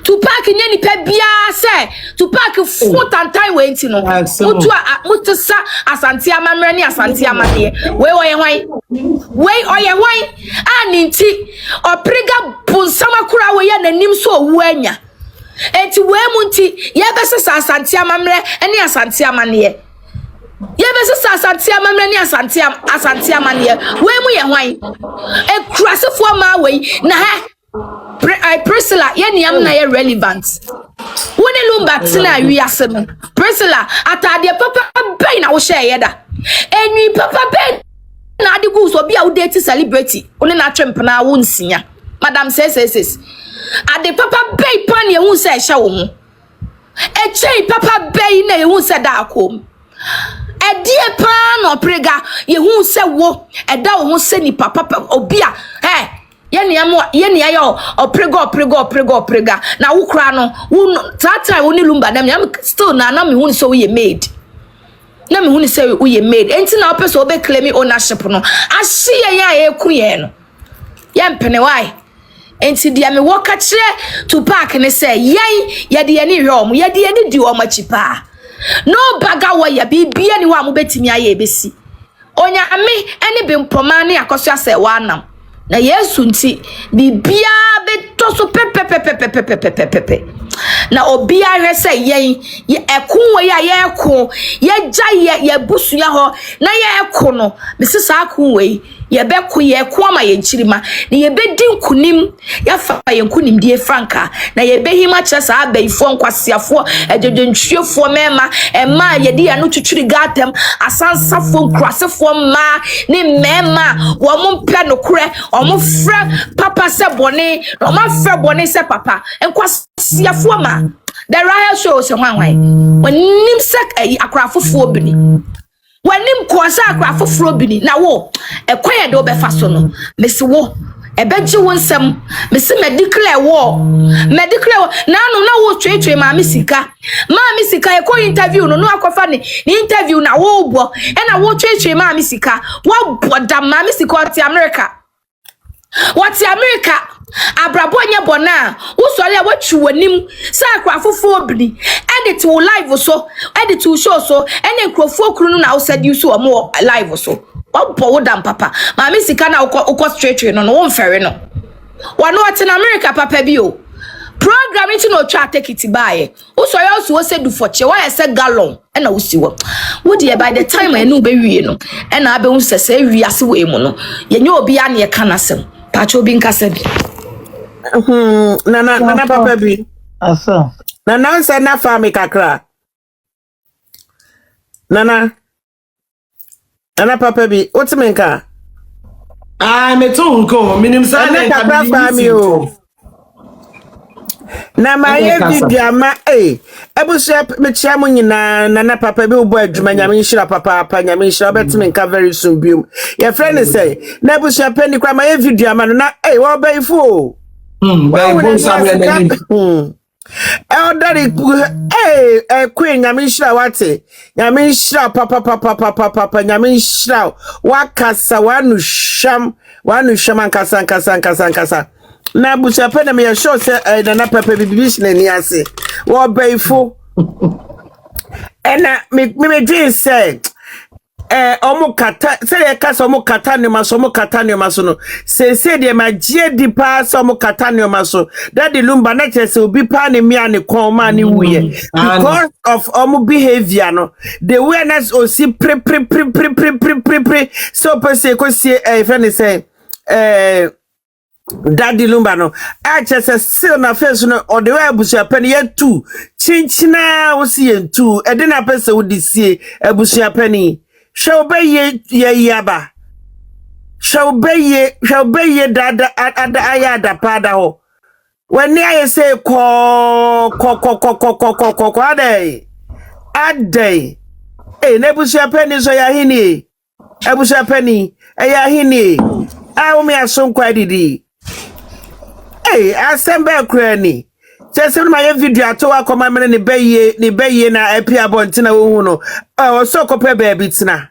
to park nyani pe bia se to park foot and time we enti no mutu mutsa asante amamre ni asante amane we oye hwan ani nti opriga bunsama kura we ya nanim so owu anya enti we mu nti ye besesa asante amamre eni asante amane ye besesa asante amamre ni asante amane we mu ye hwan e krasefo ma we na ha Priscilla yeniam na ye relevant woni lumba tina wi asem Priscilla atade papa ben na wo share yeda enwi papa ben na ade gu so bia wo date celebrity woni na twempna wo nsinya madam says ade papa ben pan ye hu se hye wo ho e chei papa ben na ye hu se da akom edie pan no prega ye hu se wo e da wo ho se ni papa obia yeni ayo oprega na wukra no tata woni lumba na me still na me hu so we made na me hu say we made enti na opeso obe claim ownership no ahye ya ekuye no ye mpene why enti dia me woka kire to park ne say ye de ye hwe omo ye de ye di omo chipa no baga wo ya bibia ni wa mo betimi aye ebesi onya ame ene Bempomaa ne Akosua say wa nam na Yesu nti bibia beto so pepe na obia hwe se yen ekun we ya ye gya ye busu ya ho na ye eko no mesisa akun we ye beku ye ko ama ye nchirima na ye bedi nkunim ya fa ye nkunim die franka na ye behima kyesa abaifo nkwasiafo ejejentuefo mema ema ye di ya no twitwiri gatem asansafo nkrasefo ma ni mema wo mo mpe no kure o mo fra papa se bone o ma fra bone se papa enkwasiafo ma the riot show se hwanwan wonim sek akrafofo obini wanim kosa akra foforo bini na wo ekwan de obefa so no mesi wo ebeji wonsem me se me declare war na no na wo twetwe ma me sika e ko interview no akofa ni interview na wo bo e na wo twetwe ma me sika wo boda ma me sika oti America abrabo anya bona wo sori a watchu wanim sa akrafofo obiri edit wo live so edit wo show so ene krofo kru no na wo said you so o live so wo wo dam papa ma me sika na wo straight no wo mfere no wano ati na America papa bi o program it no twa take it buy wo sori a wo se du foche wo se gallon ena wo si wo dey by the time enu be wie no ena abe hu sese wi ase we mu no ye nye obi a na ye kanasem pacho bi nkasa bi Nana papa bi. Asa. Nana nsa na family kakra. Nana papa bi, otimenka. Me to nko, minim sa na kakra family o. Na ma ye video ama ebusua me chia mo nyina nana papa bi ubo adwuma nyame nhira papa nyame nhira obetimenka very soon biom. Your friend say, na ebusua pani kwa ma ye video ama no na wo baifo o. Elderly queen Yamishra wate Yamishra papa Yamishra wakasa wanu sham kasa na busa pena me show say na papa bibish na ni ase wo baifo ena me dream say omo kata se ye kasa omo kata ne maso no se de magie di pa so omo kata ne maso that the lumba na chese obi pa ne mia ne kon ma ne wuye because of omo behavior no the awareness o si pre so pese ko si friend say daddy lumba no a chese still na face no o de way abusuapani ye tu chinchina wo si ye tu e de na pese wo di sie abusuapani shall be ye yaba. Shall be ye dada ayada pada ho. When I say ko ade. Nebusuapani so ya hini. Ebusuapani ya hini. Me ason kwa didi. Asembe krani. Chese my video atowa koma mene ni beye na epi abontina wo no so kope baby tina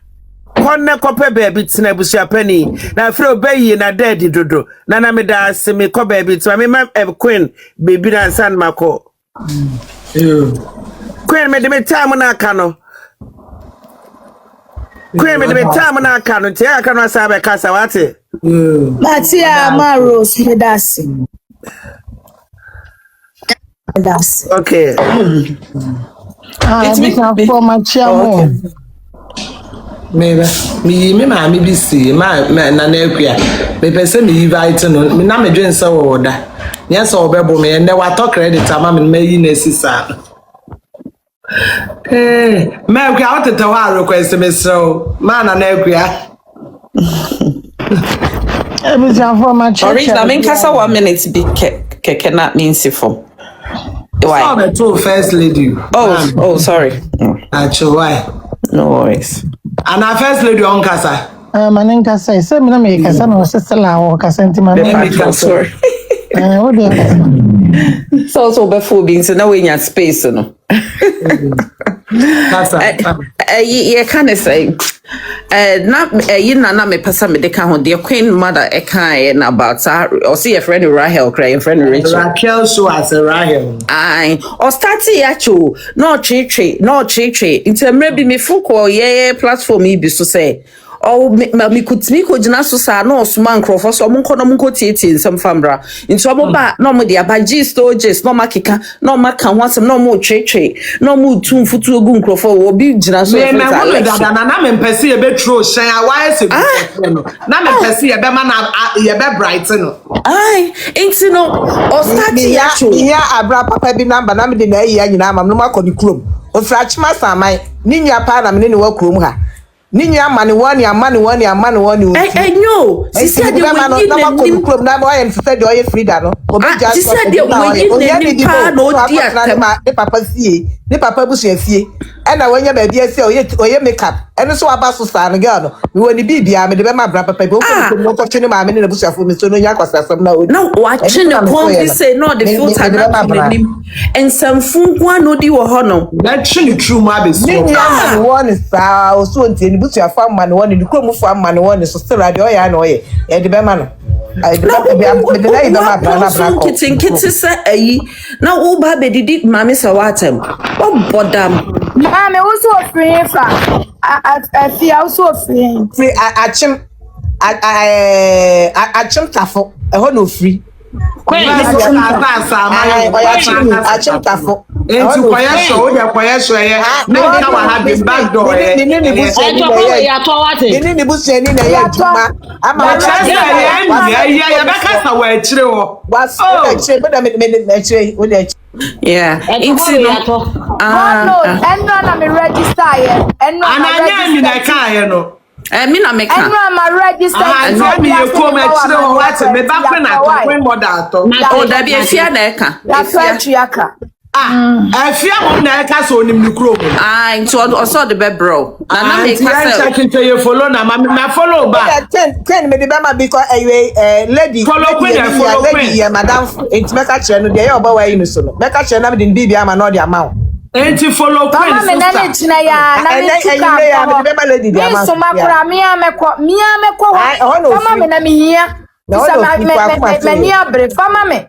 konne kope baby tina busuapani na afro beye na dead dodo na me da se me ko baby tina me queen baby na san mako queen me de me time na aka no queen me de me time na aka no te aka no asabe kasa wate Matia Maros medasi. Okay. It's me for my chairman. Me ma bi si ma na akua me pese me invite no me na me dwen se wo da nya se obebo me ne wa to credit ama me yi na sisa ma akua o tete wa request me sro ma na akua It's for my chairman. Original mean kasa 1 minute be keke na means for. Why? Oh, first lady. Oh, sorry. Actually, why? No worries. And our first lady on Casa. Maninka say, so me na me kasa no sister la o kasa ntima me. Sorry. What do you? So before being so now we in space no. That's You can say na you na me pesa me de ka ho de queen mother e kan about or see a friend Rahel cry friend Rachel. Raquel so as a Rahel. Aye, or start actual no chiche into maybe me fuko ye platform e bi so say oh me ko jina so sa no suma nkrofo so mo nko no mo tieti nsem famra into mo ba no mo de abaji stoges no makika no maka ho asem no mo chiche no mo tu futu ogu nkrofo obi jina so me me na me mpese ye betro shen awai se no na me mpese ye be ma na ye be bright no ai into no or start actual ya abra papa bi number na me de na ya nyina am no makọ ni krom o frachima samai ni nwa pa na me ne wa krom ha Nini amani wani no. Sisi ade wani na club na mo ayen se de oye frida no. Obi just sisi ade wani na pa no dia ne papa sie. Ne papa busu afie. ena wonya ba bia se oye makeup eno so aba so sa no girl no me woni bibia me de be ma bra papa bi o ko twene ma me ne busuafo me so no nya kwasasam na odi no watch no Kofi say no the filter na nim ensamfu kwa no di wo ho no that chin true ma be so ni ya no one sa o so ntie ni busuafo amma no one ni kromufo amma no one so still radio ya na oye e de be ma no I don't know. Kitty say ayi na wo ba be didi mama say watem what bodam mama wo so free fa afia wo so free achim tafo e ho no free achim tafo enti kwaya so o de kwaya so ye na ka wa ha be back door ni busu ni busu ni na ya juma ama wa ya be ka sa wa akire wo was o akire be da me akire o de yeah it's no no na me register ye no ananya mi na ka ye no me na me ka no ma register and me e ko ma akire wo what me back na to when mother to o da bi afia na e ka afia afia mo na e ka so onim ni kro mo into also the bed bro na me ka say you follow na ma follow back 10 me de be ma because lady follow queen ya madam enti me ka kire no de ya oba wa yi no so no me ka kire na me de bibia ma no de amount enti follow queen mama me na le china ya na me tuka ya me be ma lady de amount so makura mi amekọ mama me na me hia sama me ni abre fama me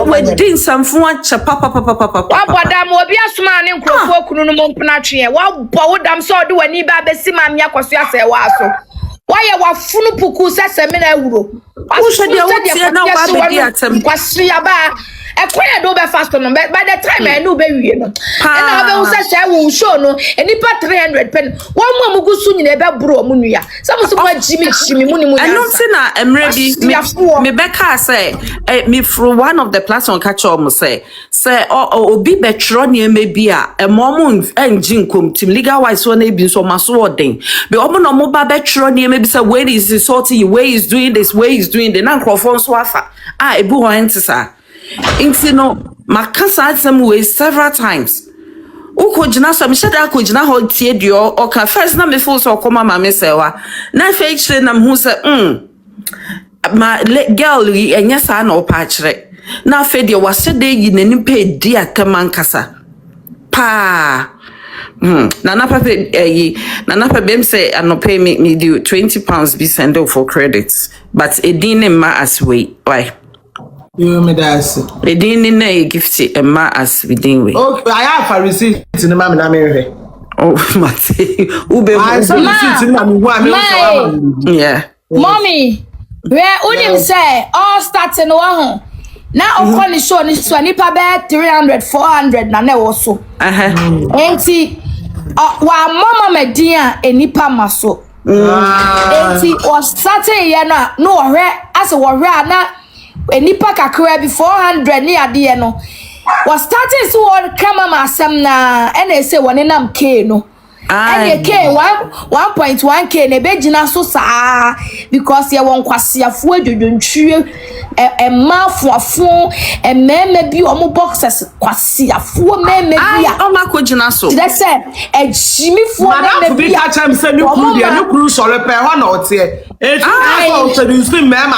wedding samfo chapa papa abodam obi asoma ne nkrofo kunu no mpna twe wa bo wodam so de wani ba besi ma me Akosua se wa so waye wa funu puku sese me na ewuro wohwede wotie na wa be di atem Akosua ba ekwaya do be fast no by the time I know be wie no na be sese wo show no enipa 300 pen wa mu amugusu nyina be bro mu nua samuso ma jimi mu ni mu eno se na emre bi me be ka say me from one of the platform catch am say obi be tro ne bi a emom enji nkom tim legal wise so na bi so maso odin be omo no mo ba be tro ne bi say where is this sorting where is doing this where is doing the nan crofon so afa ebu ho entisa inti no makasa atsem we several times ukojina so me sheda akojina ho tie dio oka first na me feel so koma ma me sewa na fe kire na hu se ma girl yi enya sa na opa kire na fe de wasede yi nani pe di ataman kasa pa nana papa bem say anope me do £20 be send for credits but edin ma as way why you me das edin na gift ma as within way okay I have a receipt in ma na me hwe oh mate ube I saw receipt na me wa me so yeah mommy where unim say all starting wa ho na okoni show ni so nipa be 300 400 na wo so enti wa mama media enipa maso enti was starting ye na no hwe as wo hwe na enipa kakra bi 400 ni ade no was starting so one kama masam na ene say woni nam k no ene k 1.1k ne begina so saa because ye won kwasiafo adwodwontwie emafuafo ememe bi omo boxes kwasiafo meme bi a o makogina so they say ejimifo meme bi a cham say ni kru dia ni kru so le pe ho na ote e tu na so you see mema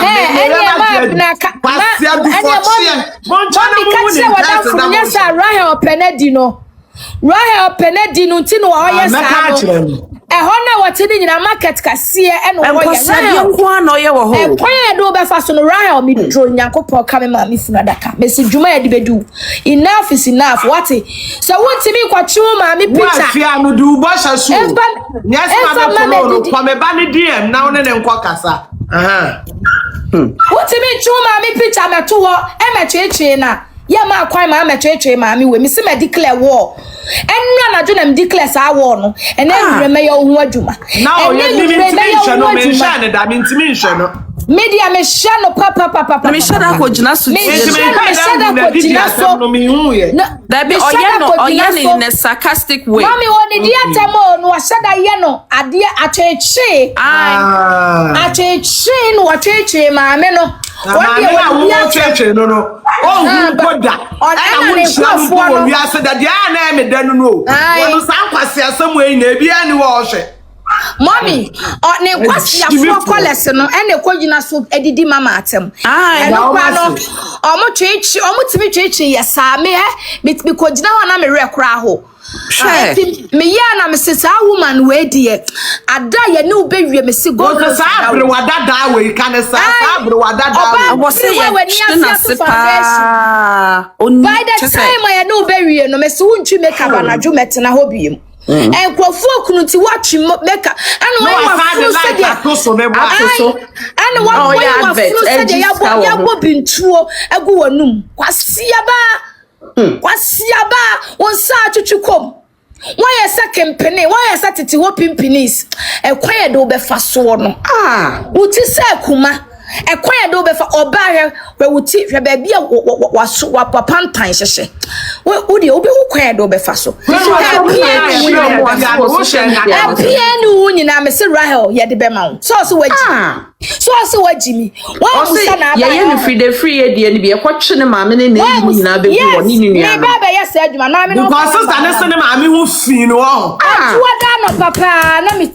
kwasia du fochie monchana mu ni person na mo say Rahel Penedi no ti no wa oye sa no ho na wati ni nyina market kase e no wo ye na nko na oye wo ho kwan do be fa so no Rahel mi dro Nyankopon ka me ma mi funa daka mesi dwuma ya de bedu enough is enough wati so wonti mi kwachu ma mi picture wa fia no du bo sha so nyasi ma be follow no kwa me ba ni DM na one ne nko kasa wonti mi chu ma mi picture me to ho e me twetwe na ya ma kwan ma twetwe ma mi we mi se me declare war enna na jo na me declare sa war no ene reme ya ohu adwuma na o ye mi ntimi hwe no me hwe ne da mi ntimi hwe no media me share no papa me share that kojina so me share that kojina so no me hu ye that be oye in a sarcastic way mami woni di atamo no share that ye no ade acheche acheche no acheche maame no wodi woni acheche no oh goda ana won shafo no wi ase da dia na me da no wonu san kwase asem e na bia ni wo hwe mommy ne kwasi afro college no ene kojina so edidi mama atem no kwa no omo timi chechi yesa me kojina ho na me rekora ho me ya na me sesa woman we die ada ye ne obewie me si go sa abre wadada we kan sa abre wadada wo se ye na sepa by the time ye ne obewie no me si wuntwi make abanadwo metena ho biem and Kofi couldn't watch make and when you said and what way you said ya bobin tuo egu wanum kwasiaba won sa chuchukom why a second penny why a satiti wo pimpinis e kwaye do be fa so no wuti se kuma e kwaye do be fa obahwe we wuti hwe ba bia waso wa papantan hyehye wo de obi wo kwaye do be fa so ni wunyi na me se Rahel ye de be ma wo so wajimi wa musa na ba ye free ye de bi e kwotwe ne maame ne nyina be go woni ni nua ni baba ye se adwuma na me no because sister ne se ne maame hu fi no ho tuwa no papa na mi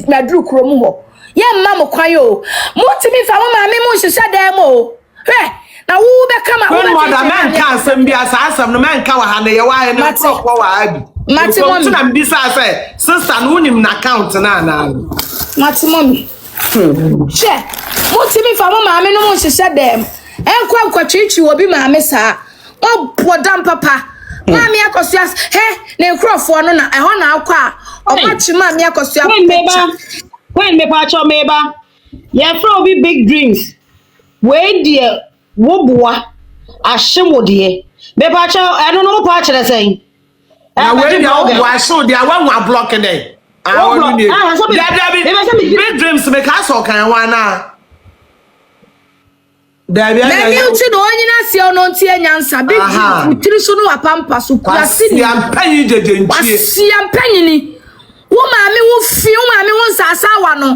madru krom ho ye mma mo kwan yo mutimi fa mo maame mo hyehyɛ dan mo he na wo be kama wo be man kan asem bia sa asem no man ka wa ha ne ye wa ne ko wa abi mati mommy na mbisa say sister no unim na account na mati mommy che mutimi fa mo maame no mo hyehyɛ dan enkwa kwatwichi obi maame saa o podam papa maame Akosua he na ekrofo no na eho na akwa o machi maame Akosua when me pacho meba ye from be big dreams we dear wo boa ahemo de me pacho eno no pa kire sen na we dey wo boa so dey wa block dey awon ni big dreams me ka so kan wa na da bia na mi uti no nyina si ono ntie nyansa big dreams utiri so no apampa so kwasi ni ampanyi jejentie si ampanyi ni wo maame wo fi wo maame wo nsasa wa no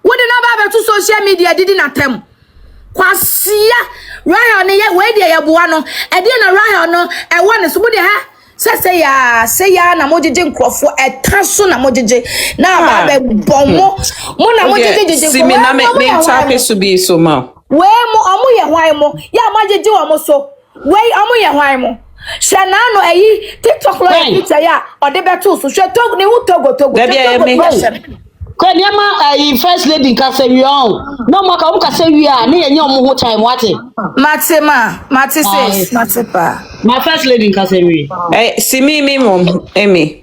wo de na ba beto social media didi na tem kwasia Rahel ne ye we de ye boa no e de na Rahel no e wo ne so bo de ha se ya na mojeje nkrofo etaso na mojeje na ba be bomo mo na mojeje si me na me tape so bi so ma we mo omo ye hwan mo ya mojeje wo mo so we omo ye hwan mo Shana no ayi TikTok lo picture ya ode beto so hwe tog ne hu togo Kwaniama first lady nka se wi on no mo ka se wi a ne yenye omo ho time wate mate says mate pa my first lady nka se wi si mi mom emi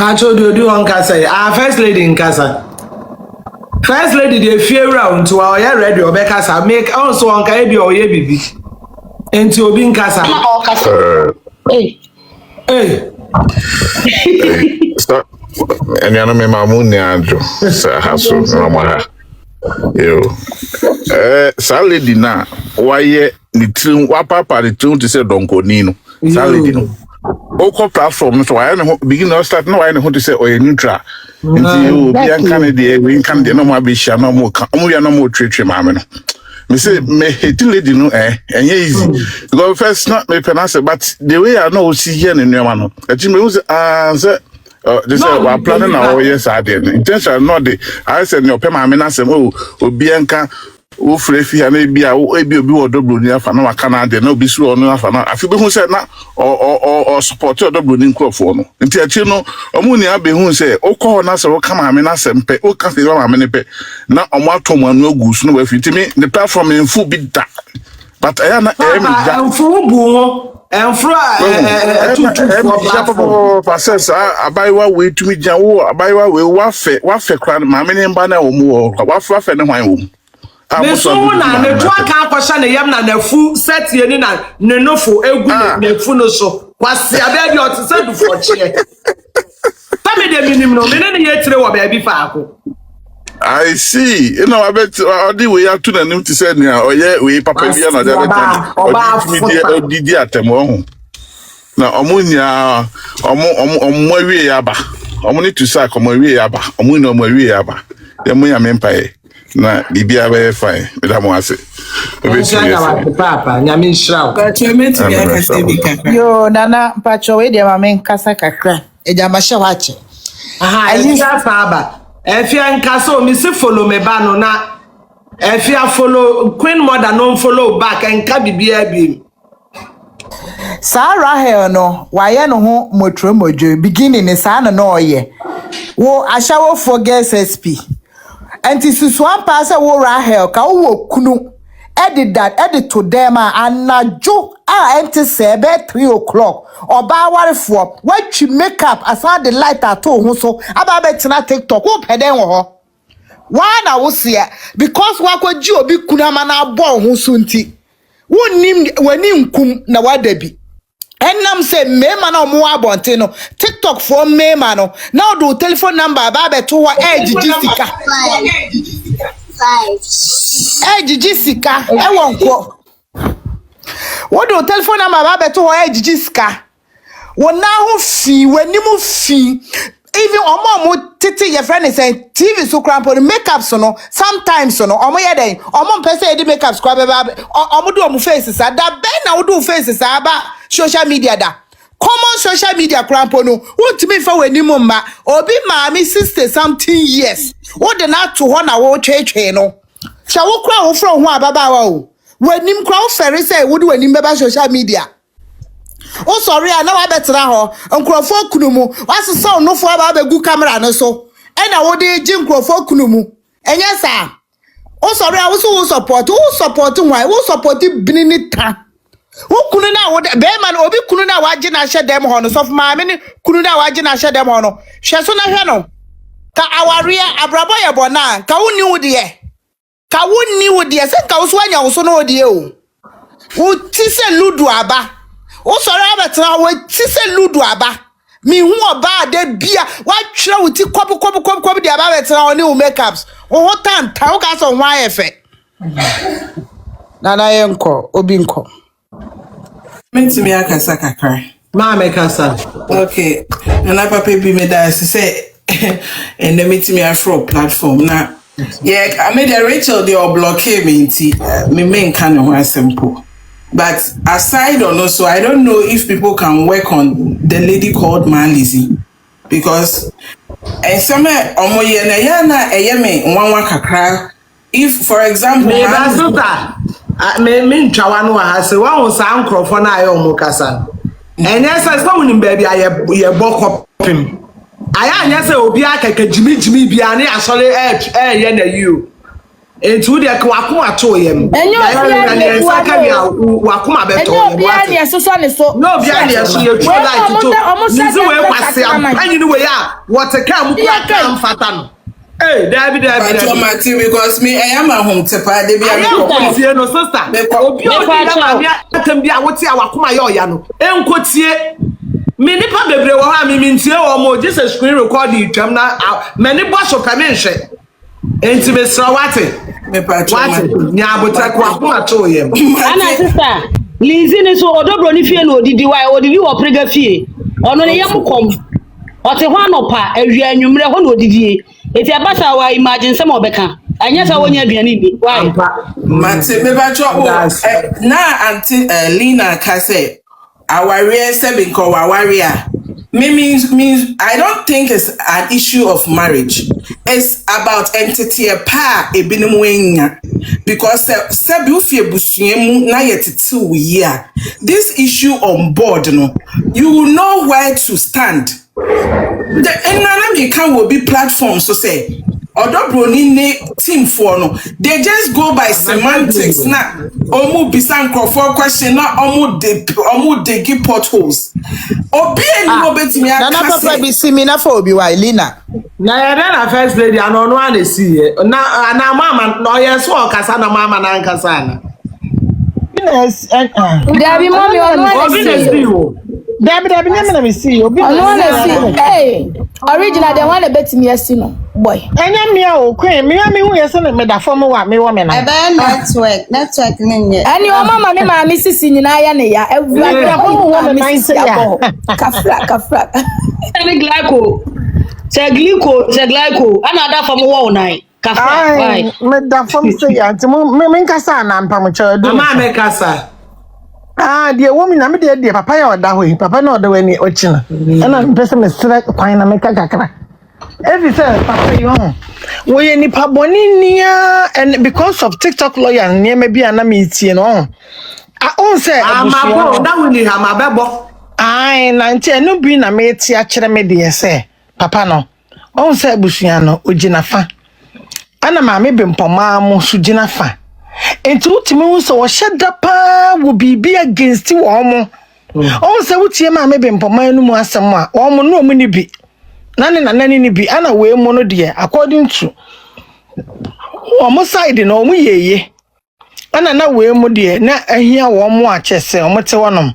I told you do on kasa our first lady in kasa first lady dey fear round to our ready obekasa make also on ka ebi oye bibi enti obi in kasa Stop. And you know me mamu ni anjo sa haso na ma yo sa lady na waye ni trim wa papa ni trim to say donkoni no sa lady no oko platform so why no begin to start no why no to say oye neutral nti you bi an kan de we kan de no ma be sha no mo kan mo ya no mo twetwe maame no me say me hate lady no enye easy because first not me penance but the way I know see here in no no ati me use say this we are planning our yes I did intention not the I said no pe maame na say obi an kan o frefi ya na bia obi odobro ni afa na waka na de na obi su onu afa na afi be hu se na o support odobro ni nkrofo no nti achi no omu ni abe hu se o ko na se o ka maame na se mpe o ka se maame ne pe na omo atom anu agusu no wafi ti me the platform in full bit that but I na em fu bu enfra process abaiwa we tumi jan wo abaiwa we wa fe kran maame ne mba na wo mu wo wa fe ne hwan wo Me so na ne to aka akosha ne yam na nafu set ye ni na ne nofo egu nafu no so kwase abia bi otse du for che tame de minim no me ne ye tire wo ba bi fa ako. I see. You know, I bet odi we have to nanim to say na oye we papa bia na that time. Odi atemo ho. Na omunya omo wie yaba. Omo ni to say omo wie yaba. Omo ni omo wie yaba. Dem ya mempae. Na bibia be fine. Me da mo ase. Papa, nyame nshraw. But you meant to be a yo, Nana, Pacho, we de mamen kasa kakra. Eja ma she wache. Aha, Elisa Faba. Efia nkaso mi si follow me ba no na efia follow Queen Mother no follow back enka bibia bi. Sa Rahel no, waye no ho motro mojo beginning ni sa no oye. Wo ashawo for girls SP. Enti susuan pa se wo Rahel ka wo kunu edit to them anajo enti sebe 3 o'clock oba warefo watch makeup asan the light ato ho so aba betina TikTok wo peden wo ho why na wo se because wakoji obi kunu ama na abo ho so nti wonnim wani nkum na wadabi enam se mema na omo abonte no TikTok for mema no now do telephone number aba beto ho ejijisika Jessica, I won't quote. What do telephone number about to her Jessica? Well, now fee when you move fee. Even mom titi your friend is saying TV so cramp on makeup so no sometimes so no omo yede omo pese di makeup scrub omo do omo faces that ben na do faces about social media da common social media cramp no what me for when you mama obi mami 60 something years what the not to one hour chwe no shall we cry from one ababa o when him crowd ferry say would when him beba social media. Oh sorry, I know I better ho. Nkrofo kunumu. What's the sound no for aba begu camera no so. And I would jim nkrofo kunumu. And yes sir. Oh sorry, I also support. Who supporting why? Who supporting binita? Who kunu na wo be man obi kunu na waje na hye dem ho no so ma me ne kunu na waje na hye dem ho no. Hye so na hwe no. Ka aware abrabo ye bona. Ka woni wo de. Ka woni wo de. Se ka wo so anya wo so no de o. Wo ti se ludu aba. O sorry abetra we ti se ludu aba mi hu oba de bia wa twere wo ti kob de aba betra oni wo makeups o tan ta wo ka so hwan efe nana yenko obi nko mentimi akasa kakra Ma me kasa. okay nana papa bi me da say and then mentimi afro platform na yeah I made a Rachel they all block me nti me men kan ho asempo. But aside on also, I don't know if people can work on the lady called Malizi because some omoye na yana eyeme nwanwa kakra. If for example, me basuta me ntwawa no ha se wa won sa nkrofo na ayo mo kasa. Enye se so woni baby aye bokopim. Aya anya se obi akaka jimi bia na asole ye na you. Etu de kwa kuma to yem. Enyo wakuma beto yem. Bia ne so so ne so. No bia ne so ye try like to. Nizi we kwase am. Anyi ni we ya. What ka mu kwa kam fata no. Eh, David. Because me I am a home tepa de bia me no sister. Obi na ma bia atam bia wote awakuma ye oya no. Enkotie me nipa bebre wo ha me ntie wo mo Jesus screen recording twam na me ni bo so ka me nhwe. Enti me sra wate nya abota kwa kuma to yem ana sister Lizzy ni so odobro ni fie no odidi wo prega fie ono ne yam kom ote ho anopa awia anwumre ho no odidi eti abasa wa imagine some obeka anya sa wonya aduane bi why mate me ba cho na anti Lina ka say aware seven ko aware means I don't think it's an issue of marriage. It's about entity pa ebinim wenya because sebufie busuemu na yetete year. This issue on board no you will know where to stand. The enana can will be platform so say Odobroni ne team for no they just go by semantics na omu bisan for question na omu de potholes obi eni obetimi aka Nana papa bi simi na for obi wa Lina Na na first lady ano no ana see na mama no yes wo kasa na mama na nkasa na. Yes, Dabi mommy onu ana see. Dabi na me see. Obi Onu ana see. Hey. Original the one bet me see no. Boy. Enya me o kwen me hu yes na me da form wa me wo me na. Ebe network ni. Ani o mama me ma me sisi nyina ya ne ya. Every wo me nice ya. Kafra. Any glyco. Seglyco. Another from one night. Ai, me da form say ya. Me nkasa na mpam cho do. Mama me kasa. Die woman na me de papa ya oda ho. Papa na oda wani ochina. Na mpese me sere kwan na me kakakra. Every say papa yo. Wo ye nipa boni nia and because of TikTok lawyer nia me bia na me tie no. On say amabo na wuni amabebo. Ai na nti no bi na me tie a kire me de say papa no. On say abusua no ogina fa. Ana maame Bempomaa mo so gina fa. Enti utimi hu so wo hyeda pa wo bibi against wo mo. On say wutie maame Bempomaa no mu asem a wo mo no mu ni bi. Nani ni bi ana we mo no de according to omo side no omo yeye. Ana na we mo de na ahia wo mo a chese omo te wonom.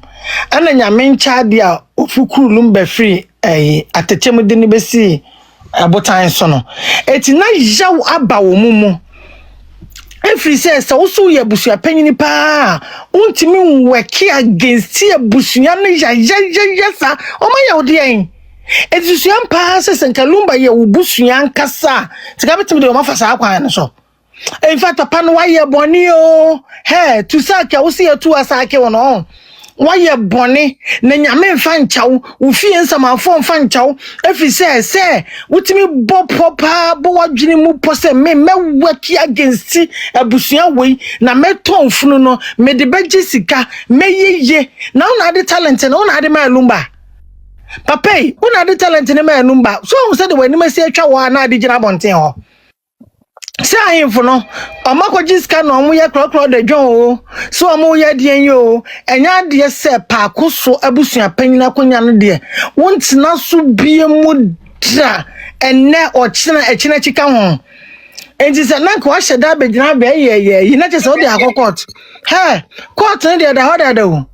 Ana nyame ncha de a ofukuru lumba free atechem de ni besi abotan so no. Eti na yaw aba wo mumu. Every says so ye Abusuapanyi pa untimi weki against abusua no ya oma ya odi en ezusuan pa se nkalumba ye ubusua nkasa tika betim de oma fasa akwan so. In fact papa no wa ye boni o he tu saka wo se tu asake wo no wa ye boni na nyame mfa nchawo wo fie nsamafo mfa nchawo efi se wutimi popa bo wadwene mu pose me waki against abusua wei na meton funu no me de beji sika me yeye na una de talent na una de malumba papa una de talent na malumba so who said when me say atwa wo na de gina bonten ho. Say info no omakoji ska no omo ye krokro de dwon o so omo ye de en yo enya de se pa Akosua Abusuapanyi na konya no de wontina so bie mu dra enne ochina echina chika ho enti se na ko ahye da begina be ye yi na che se o de akokot he court no de da ho da do